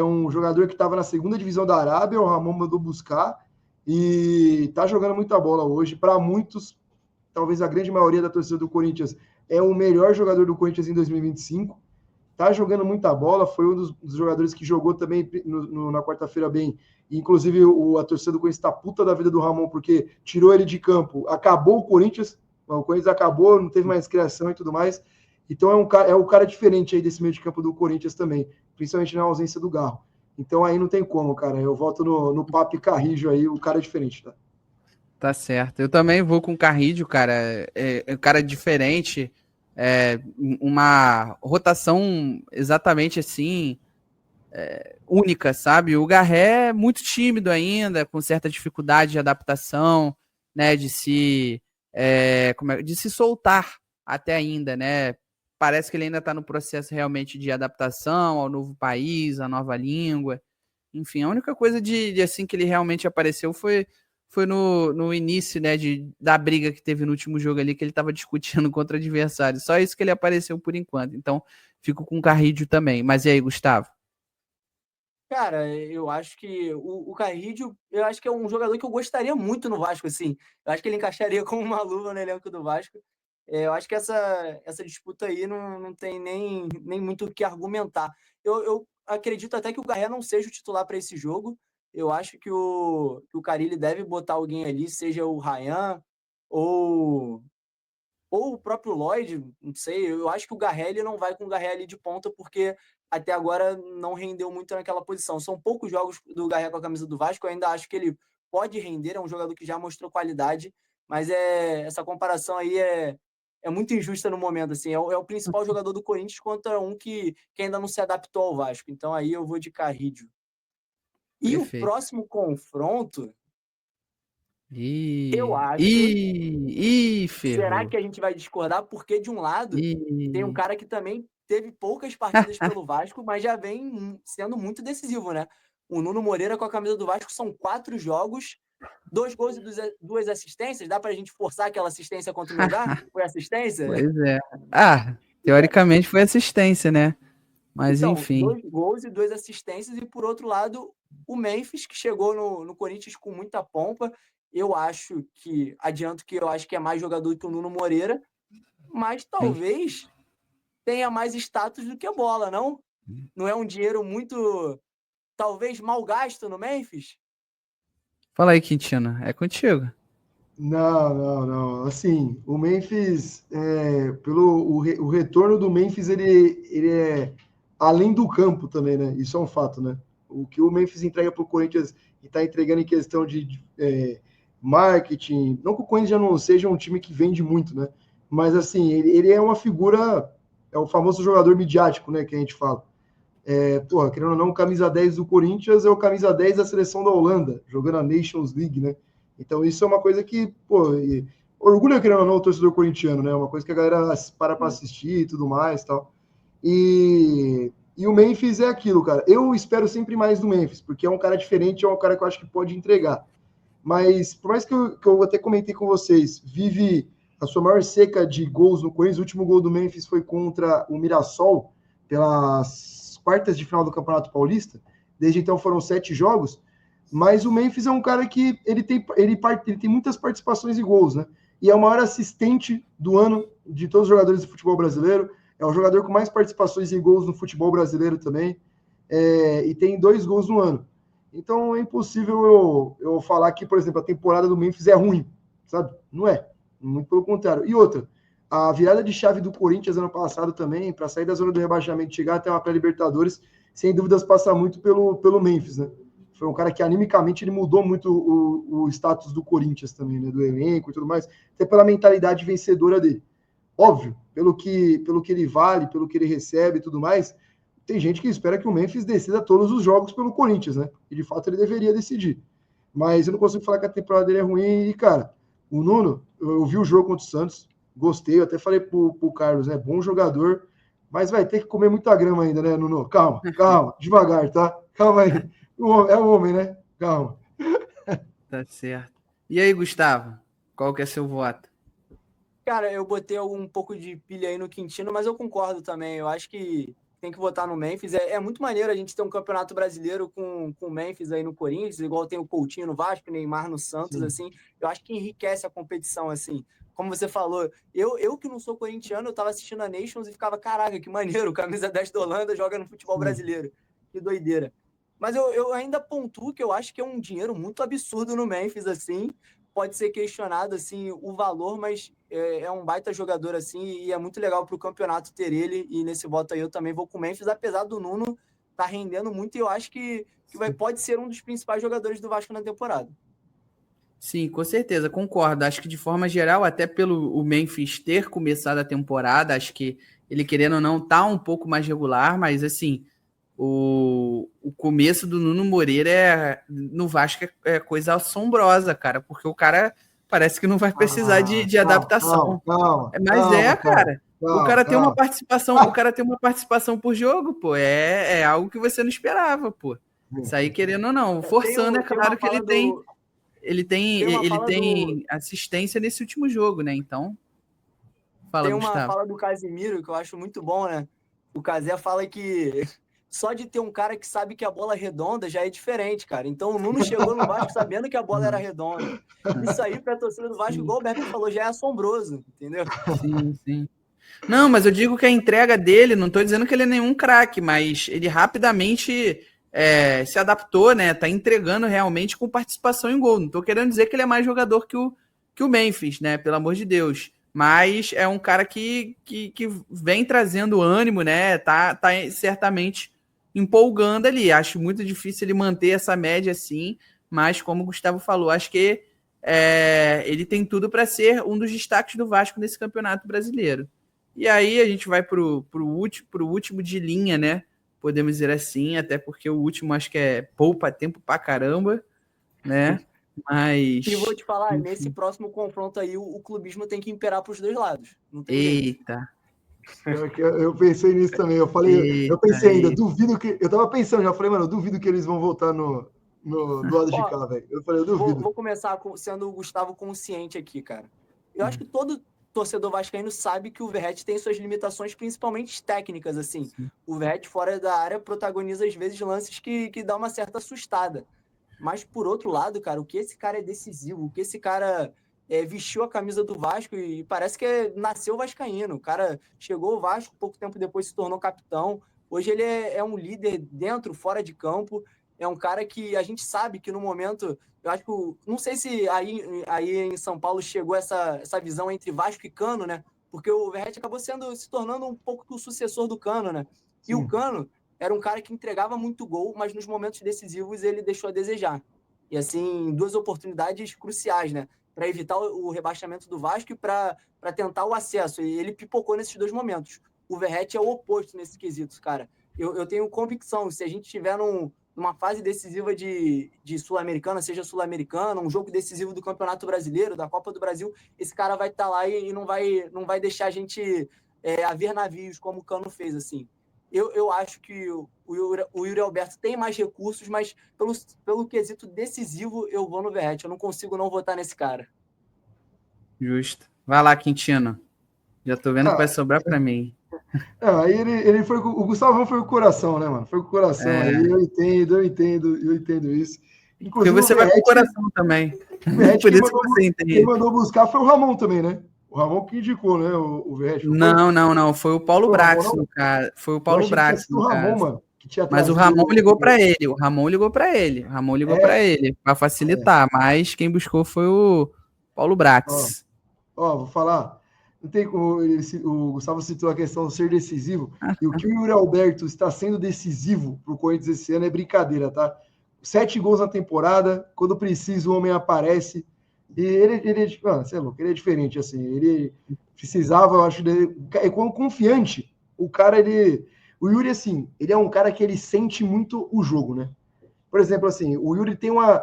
um jogador que estava na segunda divisão da Arábia, o Ramon mandou buscar e tá jogando muita bola hoje. Para muitos, talvez a grande maioria da torcida do Corinthians, é o melhor jogador do Corinthians em 2025. Tá jogando muita bola, foi um dos jogadores que jogou também na quarta-feira bem. Inclusive, a torcida do Corinthians está puta da vida do Ramon, porque tirou ele de campo, acabou o Corinthians acabou, não teve mais criação e tudo mais. Então é um cara diferente aí desse meio de campo do Corinthians também, principalmente na ausência do Garro. Então aí não tem como, cara. Eu volto no Papo Carrijo aí, o cara é diferente, tá? Tá certo. Eu também vou com o Carrídio, cara. É um cara diferente. Uma rotação exatamente assim, única, sabe? O Garré é muito tímido ainda, com certa dificuldade de adaptação, né? De se soltar até ainda, né? Parece que ele ainda está no processo realmente de adaptação ao novo país, à nova língua. Enfim, a única coisa de assim que ele realmente apareceu foi no início, né, da briga que teve no último jogo ali, que ele estava discutindo contra o adversário. Só isso que ele apareceu por enquanto. Então, fico com o Carrídio também. Mas e aí, Gustavo? Cara, eu acho que o Carrillo, eu acho que é um jogador que eu gostaria muito no Vasco, assim. Eu acho que ele encaixaria como uma luva no elenco do Vasco. Eu acho que essa disputa aí não tem nem muito o que argumentar. Eu acredito até que o Garré não seja o titular para esse jogo. Eu acho que o Carille deve botar alguém ali, seja o Ryan ou, ou o próprio Lloyd, não sei. Eu acho que o Garré ele não vai com o Garré ali de ponta, porque até agora não rendeu muito naquela posição. São poucos jogos do Garré com a camisa do Vasco. Eu ainda acho que ele pode render, é um jogador que já mostrou qualidade, mas essa comparação aí é muito injusta no momento. Assim, é o principal jogador do Corinthians contra um que ainda não se adaptou ao Vasco. Então aí eu vou de Carrillo. E o Perfeito. próximo confronto, eu Ih, acho. ih, Será ferrou. que a gente vai discordar? Porque, de um lado, tem um Ih. cara que também teve poucas partidas pelo Vasco, mas já vem sendo muito decisivo, né? O Nuno Moreira com a camisa do Vasco são 4 jogos 2 gols e 2 assistências. Dá pra gente forçar aquela assistência contra o Melgar? Foi assistência? Pois é. Teoricamente foi assistência, né? Mas Então, enfim. 2 gols e 2 assistências. E, por outro lado, o Memphis, que chegou no Corinthians com muita pompa. Adianto que eu acho que é mais jogador que o Nuno Moreira, mas talvez tenha mais status do que bola, não? Não é um dinheiro muito, talvez, mal gasto no Memphis? Fala aí, Quintino. É contigo. Não. Assim, o Memphis, o retorno do Memphis, ele é além do campo também, né? Isso é um fato, né? O que o Memphis entrega para o Corinthians e está entregando em questão de marketing, não que o Corinthians já não seja um time que vende muito, né? Mas, assim, ele é uma figura, é o famoso jogador midiático, né? Que a gente fala. Querendo ou não, o camisa 10 do Corinthians é o camisa 10 da seleção da Holanda, jogando a Nations League, né? Então, isso é uma coisa que, orgulha, querendo ou não, o torcedor corintiano, né? Uma coisa que a galera para assistir e tudo mais e tal. E o Memphis é aquilo, cara. Eu espero sempre mais do Memphis, porque é um cara diferente, é um cara que eu acho que pode entregar. Mas, por mais que eu até comentei com vocês, vive a sua maior seca de gols no Corinthians. O último gol do Memphis foi contra o Mirassol, pelas quartas de final do Campeonato Paulista. Desde então foram 7 jogos. Mas o Memphis é um cara que ele tem muitas participações e gols, né? E é o maior assistente do ano de todos os jogadores do futebol brasileiro. É o jogador com mais participações em gols no futebol brasileiro também. E tem 2 gols no ano. Então é impossível eu falar que, por exemplo, a temporada do Memphis é ruim, sabe? Não é. Muito pelo contrário. E outra, a virada de chave do Corinthians ano passado também, para sair da zona do rebaixamento e chegar até uma pré-Libertadores, sem dúvidas passa muito pelo Memphis, né? Foi um cara que animicamente ele mudou muito o status do Corinthians também, né? Do elenco e tudo mais, até pela mentalidade vencedora dele. Óbvio, pelo que ele vale, pelo que ele recebe e tudo mais, tem gente que espera que o Memphis decida todos os jogos pelo Corinthians, né? E de fato ele deveria decidir. Mas eu não consigo falar que a temporada dele é ruim. E, cara, o Nuno, eu vi o jogo contra o Santos, gostei, eu até falei pro Carlos, né? Bom jogador, mas vai ter que comer muita grama ainda, né, Nuno? Calma, devagar, tá? Calma aí. É o homem, né? Calma. Tá certo. E aí, Gustavo? Qual que é seu voto? Cara, eu botei um pouco de pilha aí no Quintino, mas eu concordo também. Eu acho que tem que votar no Memphis. É muito maneiro a gente ter um campeonato brasileiro com o Memphis aí no Corinthians, igual tem o Coutinho no Vasco, Neymar no Santos, Sim. assim. Eu acho que enriquece a competição, assim. Como você falou, eu que não sou corintiano, eu tava assistindo a Nations e ficava, caraca, que maneiro, camisa 10 da Holanda joga no futebol brasileiro. Que doideira. Mas eu ainda pontuo que eu acho que é um dinheiro muito absurdo no Memphis, assim. Pode ser questionado, assim, o valor, mas é um baita jogador, assim, e é muito legal para o campeonato ter ele, e nesse voto aí eu também vou com o Memphis, apesar do Nuno tá rendendo muito, e eu acho que pode ser um dos principais jogadores do Vasco na temporada. Sim, com certeza, concordo. Acho que de forma geral, até pelo o Memphis ter começado a temporada, acho que ele, querendo ou não, tá um pouco mais regular, mas assim, o começo do Nuno Moreira no Vasco é coisa assombrosa, cara, porque o cara parece que não vai precisar de adaptação. Cara. O cara tem uma participação, o cara tem uma participação por jogo, pô. É algo que você não esperava, pô. Isso aí, querendo ou não, forçando, é claro que ele tem assistência nesse último jogo, né? Então, fala, Tem uma Gustavo. fala do Casimiro que eu acho muito bom, né? O Casé fala que só de ter um cara que sabe que a bola é redonda já é diferente, cara. Então o Nuno chegou no Vasco sabendo que a bola era redonda. Isso aí pra torcida do Vasco, igual o Beto falou, já é assombroso, entendeu? Sim. Não, mas eu digo que a entrega dele, não tô dizendo que ele é nenhum craque, mas ele rapidamente se adaptou, né? Tá entregando realmente com participação em gol. Não tô querendo dizer que ele é mais jogador que o Memphis, né? Pelo amor de Deus. Mas é um cara que vem trazendo ânimo, né? Tá certamente empolgando ali. Acho muito difícil ele manter essa média assim, mas como o Gustavo falou, acho que ele tem tudo para ser um dos destaques do Vasco nesse Campeonato Brasileiro. E aí a gente vai pro último de linha, né? Podemos dizer assim, até porque o último acho que poupa tempo pra caramba, né? Mas... E vou te falar, nesse próximo confronto aí, o clubismo tem que imperar pros dois lados. Não tem jeito. Eu pensei nisso também. Eu pensei ainda, duvido que. Eu tava pensando, já falei, mano, eu duvido que eles vão voltar no do lado de cá, velho. Eu falei, eu duvido. Vou começar sendo o Gustavo consciente aqui, cara. Eu acho que todo torcedor vascaíno sabe que o Verratti tem suas limitações, principalmente técnicas, assim. Sim. O Verratti fora da área protagoniza, às vezes, lances que dá uma certa assustada. Mas, por outro lado, cara, o que esse cara é decisivo, o que esse cara vestiu a camisa do Vasco e parece que nasceu vascaíno. O cara chegou ao Vasco, pouco tempo depois se tornou capitão. Hoje ele é um líder dentro, fora de campo. É um cara que a gente sabe que no momento... Eu acho que... Não sei se aí em São Paulo chegou essa visão entre Vasco e Cano, né? Porque o Verratti acabou se tornando um pouco o sucessor do Cano, né? Sim. E o Cano era um cara que entregava muito gol, mas nos momentos decisivos ele deixou a desejar. E assim, 2 oportunidades cruciais, né? Para evitar o rebaixamento do Vasco e para tentar o acesso. E ele pipocou nesses 2 momentos. O Verratti é o oposto nesse quesito, cara. Eu tenho convicção, se a gente tiver numa fase decisiva de Sul-Americana, seja Sul-Americana, um jogo decisivo do Campeonato Brasileiro, da Copa do Brasil, esse cara vai estar lá e não vai deixar a gente a ver navios, como o Cano fez, assim. Eu acho que o Yuri Alberto tem mais recursos, mas pelo quesito decisivo, eu vou no Verratti. Eu não consigo não votar nesse cara. Justo. Vai lá, Quintino. Já tô vendo que vai sobrar para mim. Não, aí ele foi com o Gustavão foi com o coração, né, mano? Foi com o coração. Aí eu entendo isso. Porque você vai com o coração também. Por isso que você entende. Quem mandou buscar foi o Ramon também, né? O Ramon que indicou, né? O Verratti. Não. Foi o Paulo Brax, no cara. Foi o Paulo Brax, no caso. Mano, mas o Ramon ligou para ele. O Ramon ligou para ele para facilitar. Mas quem buscou foi o Paulo Brax. Vou falar. Não tem como o Gustavo citou a questão de ser decisivo. E o que o Yuri Alberto está sendo decisivo para o Corinthians esse ano é brincadeira, tá? 7 gols na temporada. Quando precisa, o homem aparece. E ele você é louco, ele é diferente, assim. Ele precisava, eu acho, é confiante. O cara, o Yuri, assim, ele é um cara que ele sente muito o jogo, né? Por exemplo, assim, o Yuri tem uma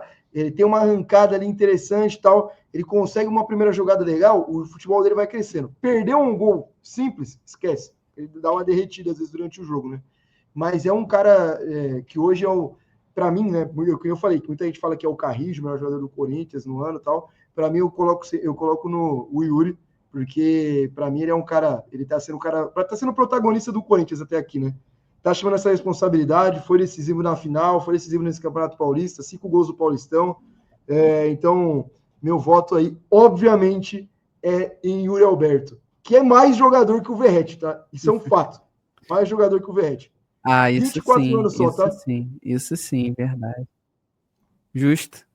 arrancada ali interessante e tal, ele consegue uma primeira jogada legal, o futebol dele vai crescendo. Perdeu um gol simples, esquece. Ele dá uma derretida às vezes durante o jogo, né? Mas é um cara que hoje para mim, né? Eu falei que muita gente fala que é o Carrijo, o melhor jogador do Corinthians no ano e tal. Para mim, eu coloco o Yuri, porque para mim ele é um cara, ele tá sendo protagonista do Corinthians até aqui, né? Tá chamando essa responsabilidade, foi decisivo na final, foi decisivo nesse Campeonato Paulista, 5 gols do Paulistão. Então, meu voto aí, obviamente, é em Yuri Alberto, que é mais jogador que o Verratti, tá? Isso é um fato. Mais jogador que o Verratti. Isso 24 sim, anos só, isso tá? Isso sim, verdade. Justo.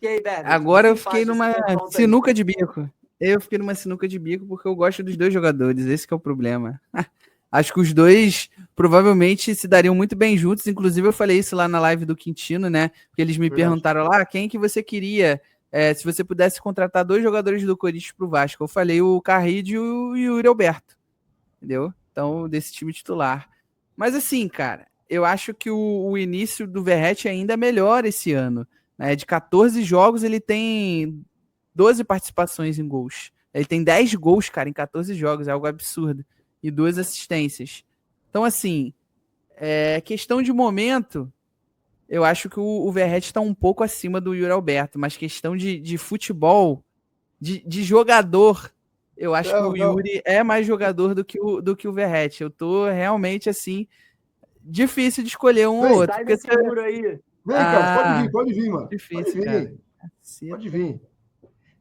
E aí, Beto, agora eu fiquei numa sinuca de bico. Eu fiquei numa sinuca de bico porque eu gosto dos 2 jogadores, esse que é o problema. Acho que os 2 provavelmente se dariam muito bem juntos. Inclusive, eu falei isso lá na live do Quintino, né? Porque eles me perguntaram lá quem que você queria se você pudesse contratar 2 jogadores do Corinthians pro Vasco. Eu falei o Carride e o Yuri Alberto. Entendeu? Então, desse time titular. Mas assim, cara, eu acho que o início do Verratti ainda é melhor esse ano. Né? De 14 jogos, ele tem 12 participações em gols. Ele tem 10 gols, cara, em 14 jogos. É algo absurdo. E 2 assistências. Então, assim, questão de momento, eu acho que o Verratti está um pouco acima do Yuri Alberto, mas questão de futebol, de jogador, eu acho que o Yuri é mais jogador do que o Verratti. Eu tô realmente, assim, difícil de escolher um ou outro. Sai desse muro aí. Vem, cara, pode vir, mano. Difícil, pode vir. Cara. Pode vir.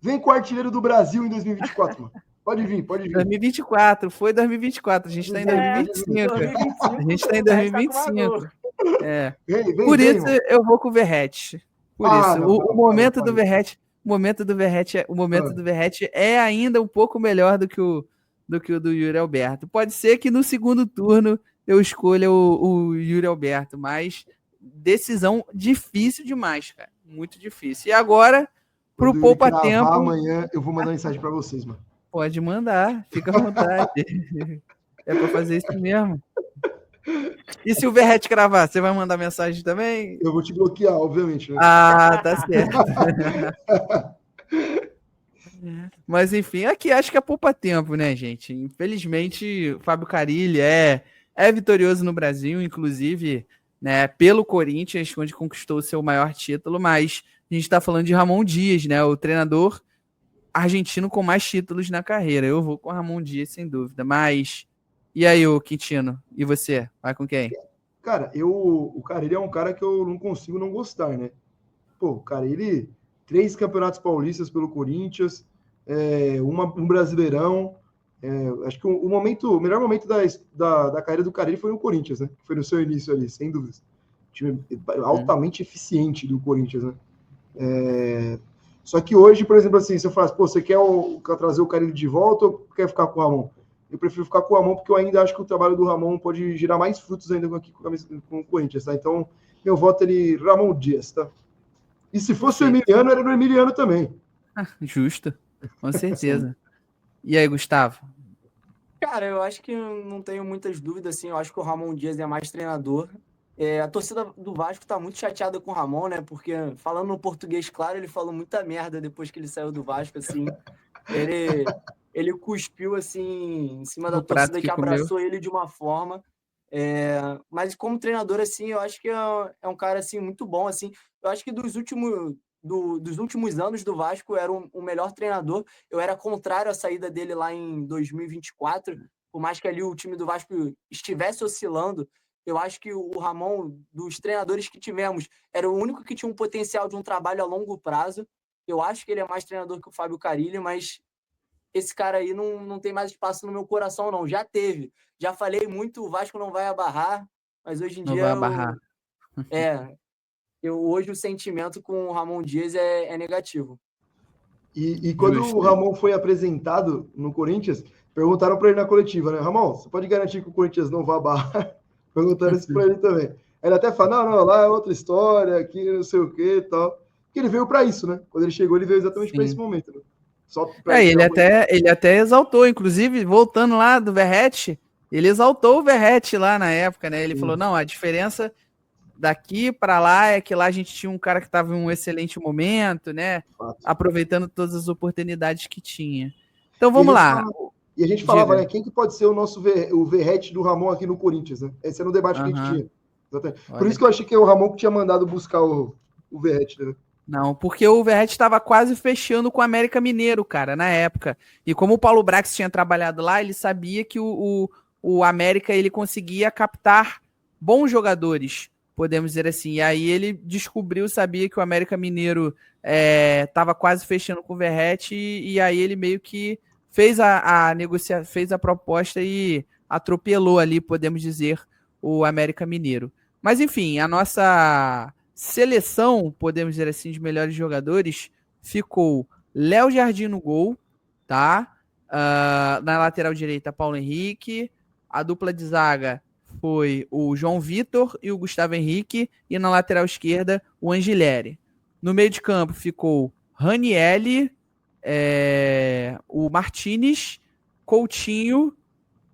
Vem com o artilheiro do Brasil em 2024, mano. Pode vir. 2024, foi 2024. A gente tá em 2025. A gente tá em 2025. Por isso, eu vou com o Verratti. Por isso. O momento do Verratti é ainda um pouco melhor do que o do Yuri Alberto. Pode ser que no segundo turno eu escolha o Yuri Alberto, mas decisão difícil demais, cara. Muito difícil. E agora, pro poupa-tempo... Amanhã eu vou mandar mensagem para vocês, mano. Pode mandar, fica à vontade. É para fazer isso mesmo. E se o Verratti cravar, você vai mandar mensagem também? Eu vou te bloquear, obviamente. Né? Tá certo. Mas enfim, aqui acho que é poupa-tempo, né, gente? Infelizmente, o Fábio Carille é vitorioso no Brasil, inclusive né, pelo Corinthians, onde conquistou o seu maior título, mas a gente está falando de Ramon Dias, né, o treinador argentino com mais títulos na carreira. Eu vou com o Ramon Dias, sem dúvida. Mas, e aí, ô Quintino? E você? Vai com quem? Cara, o Carille é um cara que eu não consigo não gostar, né? Pô, o Carille, 3 campeonatos paulistas pelo Corinthians, um Brasileirão. Acho que o melhor momento da carreira do Carille foi no Corinthians, né? Foi no seu início ali, sem dúvidas. Time altamente eficiente do Corinthians, né? Só que hoje, por exemplo, assim, se eu falasse, pô, você quer trazer o Carille de volta ou quer ficar com o Ramon? Eu prefiro ficar com o Ramon porque eu ainda acho que o trabalho do Ramon pode gerar mais frutos ainda aqui com o Corinthians, tá? Então, meu voto é Ramon Dias, tá? E se fosse o Emiliano, era no Emiliano também. Justo, com certeza. E aí, Gustavo? Cara, eu acho que não tenho muitas dúvidas, assim. Eu acho que o Ramon Dias é mais treinador. A torcida do Vasco tá muito chateada com o Ramon, né? Porque, falando no português claro, ele falou muita merda depois que ele saiu do Vasco, assim. Ele cuspiu, assim, em cima da torcida que abraçou ele de uma forma. Mas como treinador, assim, eu acho que é um cara, assim, muito bom, assim. Eu acho que dos últimos anos do Vasco era o melhor treinador. Eu era contrário à saída dele lá em 2024, por mais que ali o time do Vasco estivesse oscilando. Eu acho que o Ramon, dos treinadores que tivemos, era o único que tinha um potencial de um trabalho a longo prazo. Eu acho que ele é mais treinador que o Fábio Carille, mas esse cara aí não tem mais espaço no meu coração, não. Já teve. Já falei muito, o Vasco não vai abarrar, mas hoje em Não dia vai abarrar. hoje o sentimento com o Ramon Dias é negativo. E quando o Ramon foi apresentado no Corinthians, perguntaram para ele na coletiva, né? Ramon, você pode garantir que o Corinthians não vai abarrar? Perguntaram isso para ele também. Aí ele até fala, não, lá é outra história, aqui não sei o que e tal. Porque ele veio para isso, né? Quando ele chegou, ele veio exatamente para esse momento. Né? Ele até exaltou, inclusive, voltando lá do Verratti, ele exaltou o Verratti lá na época, né? Ele falou, não, a diferença daqui para lá é que lá a gente tinha um cara que estava em um excelente momento, né? Aproveitando todas as oportunidades que tinha. Então vamos lá. E a gente falava, né? Quem que pode ser o Verratti do Ramon aqui no Corinthians, né? Esse era o debate que a gente tinha. Exatamente. Por isso que eu achei que o Ramon que tinha mandado buscar o Verratti, né? Não, porque o Verratti estava quase fechando com o América Mineiro, cara, na época. E como o Paulo Brax tinha trabalhado lá, ele sabia que o América ele conseguia captar bons jogadores, podemos dizer assim. E aí ele descobriu, sabia que o América Mineiro estava quase fechando com o Verratti, e aí ele meio que fez a negociação, fez a proposta e atropelou ali, podemos dizer, o América Mineiro. Mas enfim, a nossa seleção, podemos dizer assim, de melhores jogadores, ficou Léo Jardim no gol, tá? Na lateral direita, Paulo Henrique. A dupla de zaga foi o João Vitor e o Gustavo Henrique. E na lateral esquerda, o Angilleri. No meio de campo ficou Ranielli, o Martínez, Coutinho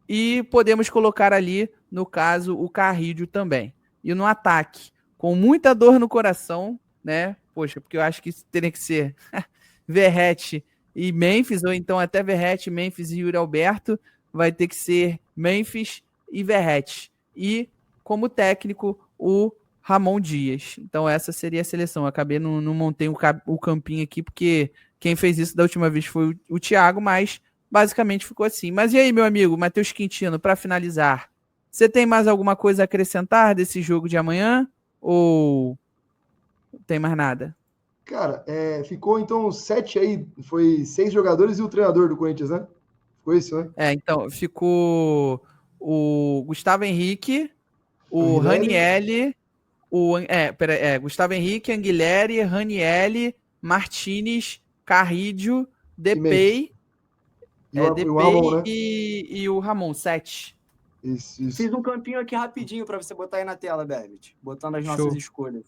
e podemos colocar ali, no caso, o Carrillo também. E no ataque, com muita dor no coração, né? Poxa, porque eu acho que isso teria que ser Verratti e Memphis, ou então até Verratti, Memphis e Yuri Alberto. Vai ter que ser Memphis e Verratti. E, como técnico, o Ramon Dias. Então essa seria a seleção. Eu acabei não montei o campinho aqui, porque quem fez isso da última vez foi o Thiago, mas basicamente ficou assim. Mas e aí, meu amigo Matheus Quintino, para finalizar, você tem mais alguma coisa a acrescentar desse jogo de amanhã? Ou não tem mais nada? Cara, ficou então 7 aí, foi 6 jogadores e o treinador do Corinthians, né? Ficou isso, né? Então, ficou o Gustavo Henrique, o Ranielli, Gustavo Henrique, Anguilhere, Ranielli, Martínez, Carrillo, Depay, o Ramon, né? e o Ramon, 7. Isso. Fiz um campinho aqui rapidinho para você botar aí na tela, Berbit, botando as nossas escolhas.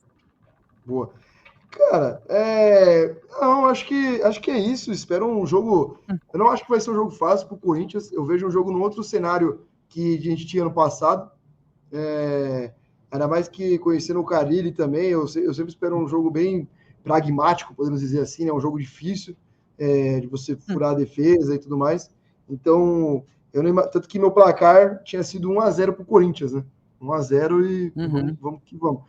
Boa. Cara, não, acho que é isso. Espero um jogo. Eu não acho que vai ser um jogo fácil para o Corinthians. Eu vejo um jogo num outro cenário que a gente tinha no passado. Ainda mais que conhecendo o Carille também, eu sempre espero um jogo bem pragmático, podemos dizer assim, né? Um jogo difícil, de você furar a defesa e tudo mais. Então, tanto que meu placar tinha sido 1-0 para o Corinthians, né? 1-0 e vamos que vamos.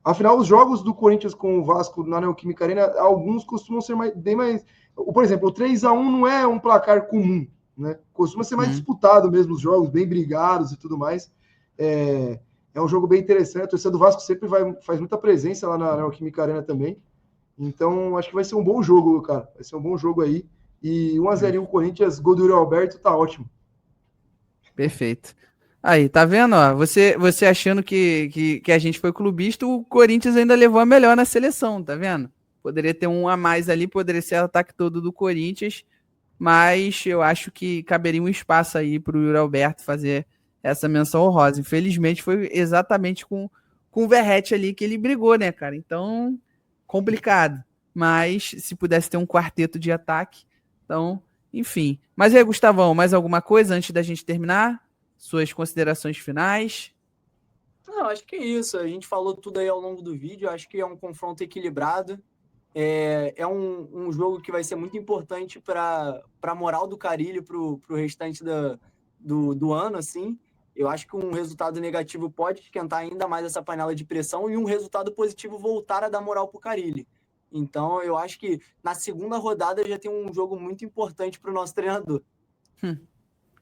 Afinal, os jogos do Corinthians com o Vasco na Neoquímica Arena, alguns costumam ser bem mais... Por exemplo, o 3-1 não é um placar comum, né? Costuma ser mais disputado mesmo os jogos, bem brigados e tudo mais. É um jogo bem interessante. A torcida do Vasco sempre faz muita presença lá na Neoquímica Arena também. Então, acho que vai ser um bom jogo, cara. Vai ser um bom jogo aí. E 1-0 o Corinthians, gol do Yuri Alberto, tá ótimo. Perfeito. Aí, tá vendo? Ó, você achando que a gente foi clubista, o Corinthians ainda levou a melhor na seleção, tá vendo? Poderia ter um a mais ali, poderia ser o ataque todo do Corinthians, mas eu acho que caberia um espaço aí pro Yuri Alberto fazer essa menção honrosa. Infelizmente, foi exatamente com o Verratti ali que ele brigou, né, cara? Então, complicado. Mas se pudesse ter um quarteto de ataque, então, enfim. Mas aí, Gustavão, mais alguma coisa antes da gente terminar? Suas considerações finais? Não, acho que é isso. A gente falou tudo aí ao longo do vídeo. Acho que é um confronto equilibrado. É um jogo que vai ser muito importante para a moral do Carille para o restante do ano, assim. Eu acho que um resultado negativo pode esquentar ainda mais essa panela de pressão e um resultado positivo voltar a dar moral para o Carille. Então, eu acho que na segunda rodada já tem um jogo muito importante para o nosso treinador.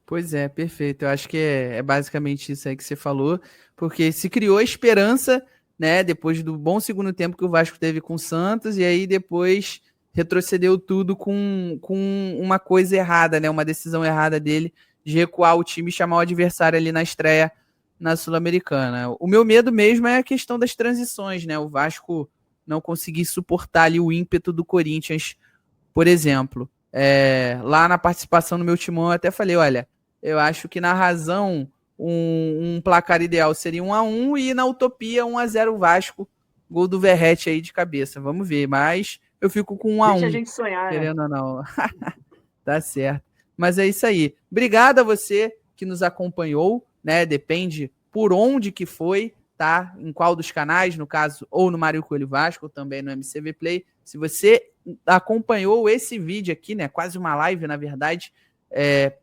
Pois é, perfeito. Eu acho que é basicamente isso aí que você falou, porque se criou a esperança, né, depois do bom segundo tempo que o Vasco teve com o Santos, e aí depois retrocedeu tudo com uma coisa errada, né, uma decisão errada dele de recuar o time e chamar o adversário ali na estreia na Sul-Americana. O meu medo mesmo é a questão das transições, né, o Vasco não conseguir suportar ali o ímpeto do Corinthians, por exemplo. Lá na participação no meu timão eu até falei, olha, eu acho que na razão um placar ideal seria 1-1 e na utopia 1-0 Vasco, gol do Verratti aí de cabeça. Vamos ver, mas eu fico com 1-1. Deixa a gente sonhar, querendo ou não. Tá certo. Mas é isso aí. Obrigado a você que nos acompanhou, né? Depende por onde que foi, tá? Em qual dos canais, no caso, ou no Mário Coelho Vasco, ou também no MCV Play. Se você acompanhou esse vídeo aqui, né? Quase uma live, na verdade,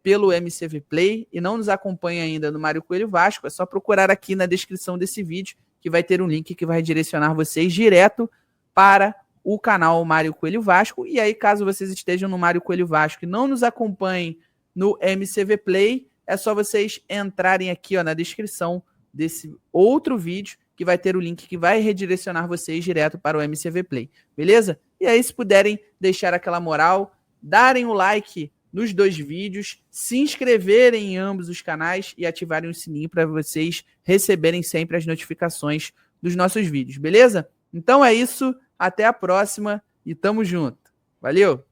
pelo MCV Play e não nos acompanha ainda no Mário Coelho Vasco, é só procurar aqui na descrição desse vídeo que vai ter um link que vai direcionar vocês direto para o canal Mário Coelho Vasco. E aí, caso vocês estejam no Mário Coelho Vasco e não nos acompanhem no MCV Play, é só vocês entrarem aqui, ó, na descrição desse outro vídeo que vai ter o link que vai redirecionar vocês direto para o MCV Play, beleza? E aí, se puderem deixar aquela moral, darem o like nos 2 vídeos, se inscreverem em ambos os canais e ativarem o sininho para vocês receberem sempre as notificações dos nossos vídeos, beleza? Então é isso, até a próxima e tamo junto. Valeu!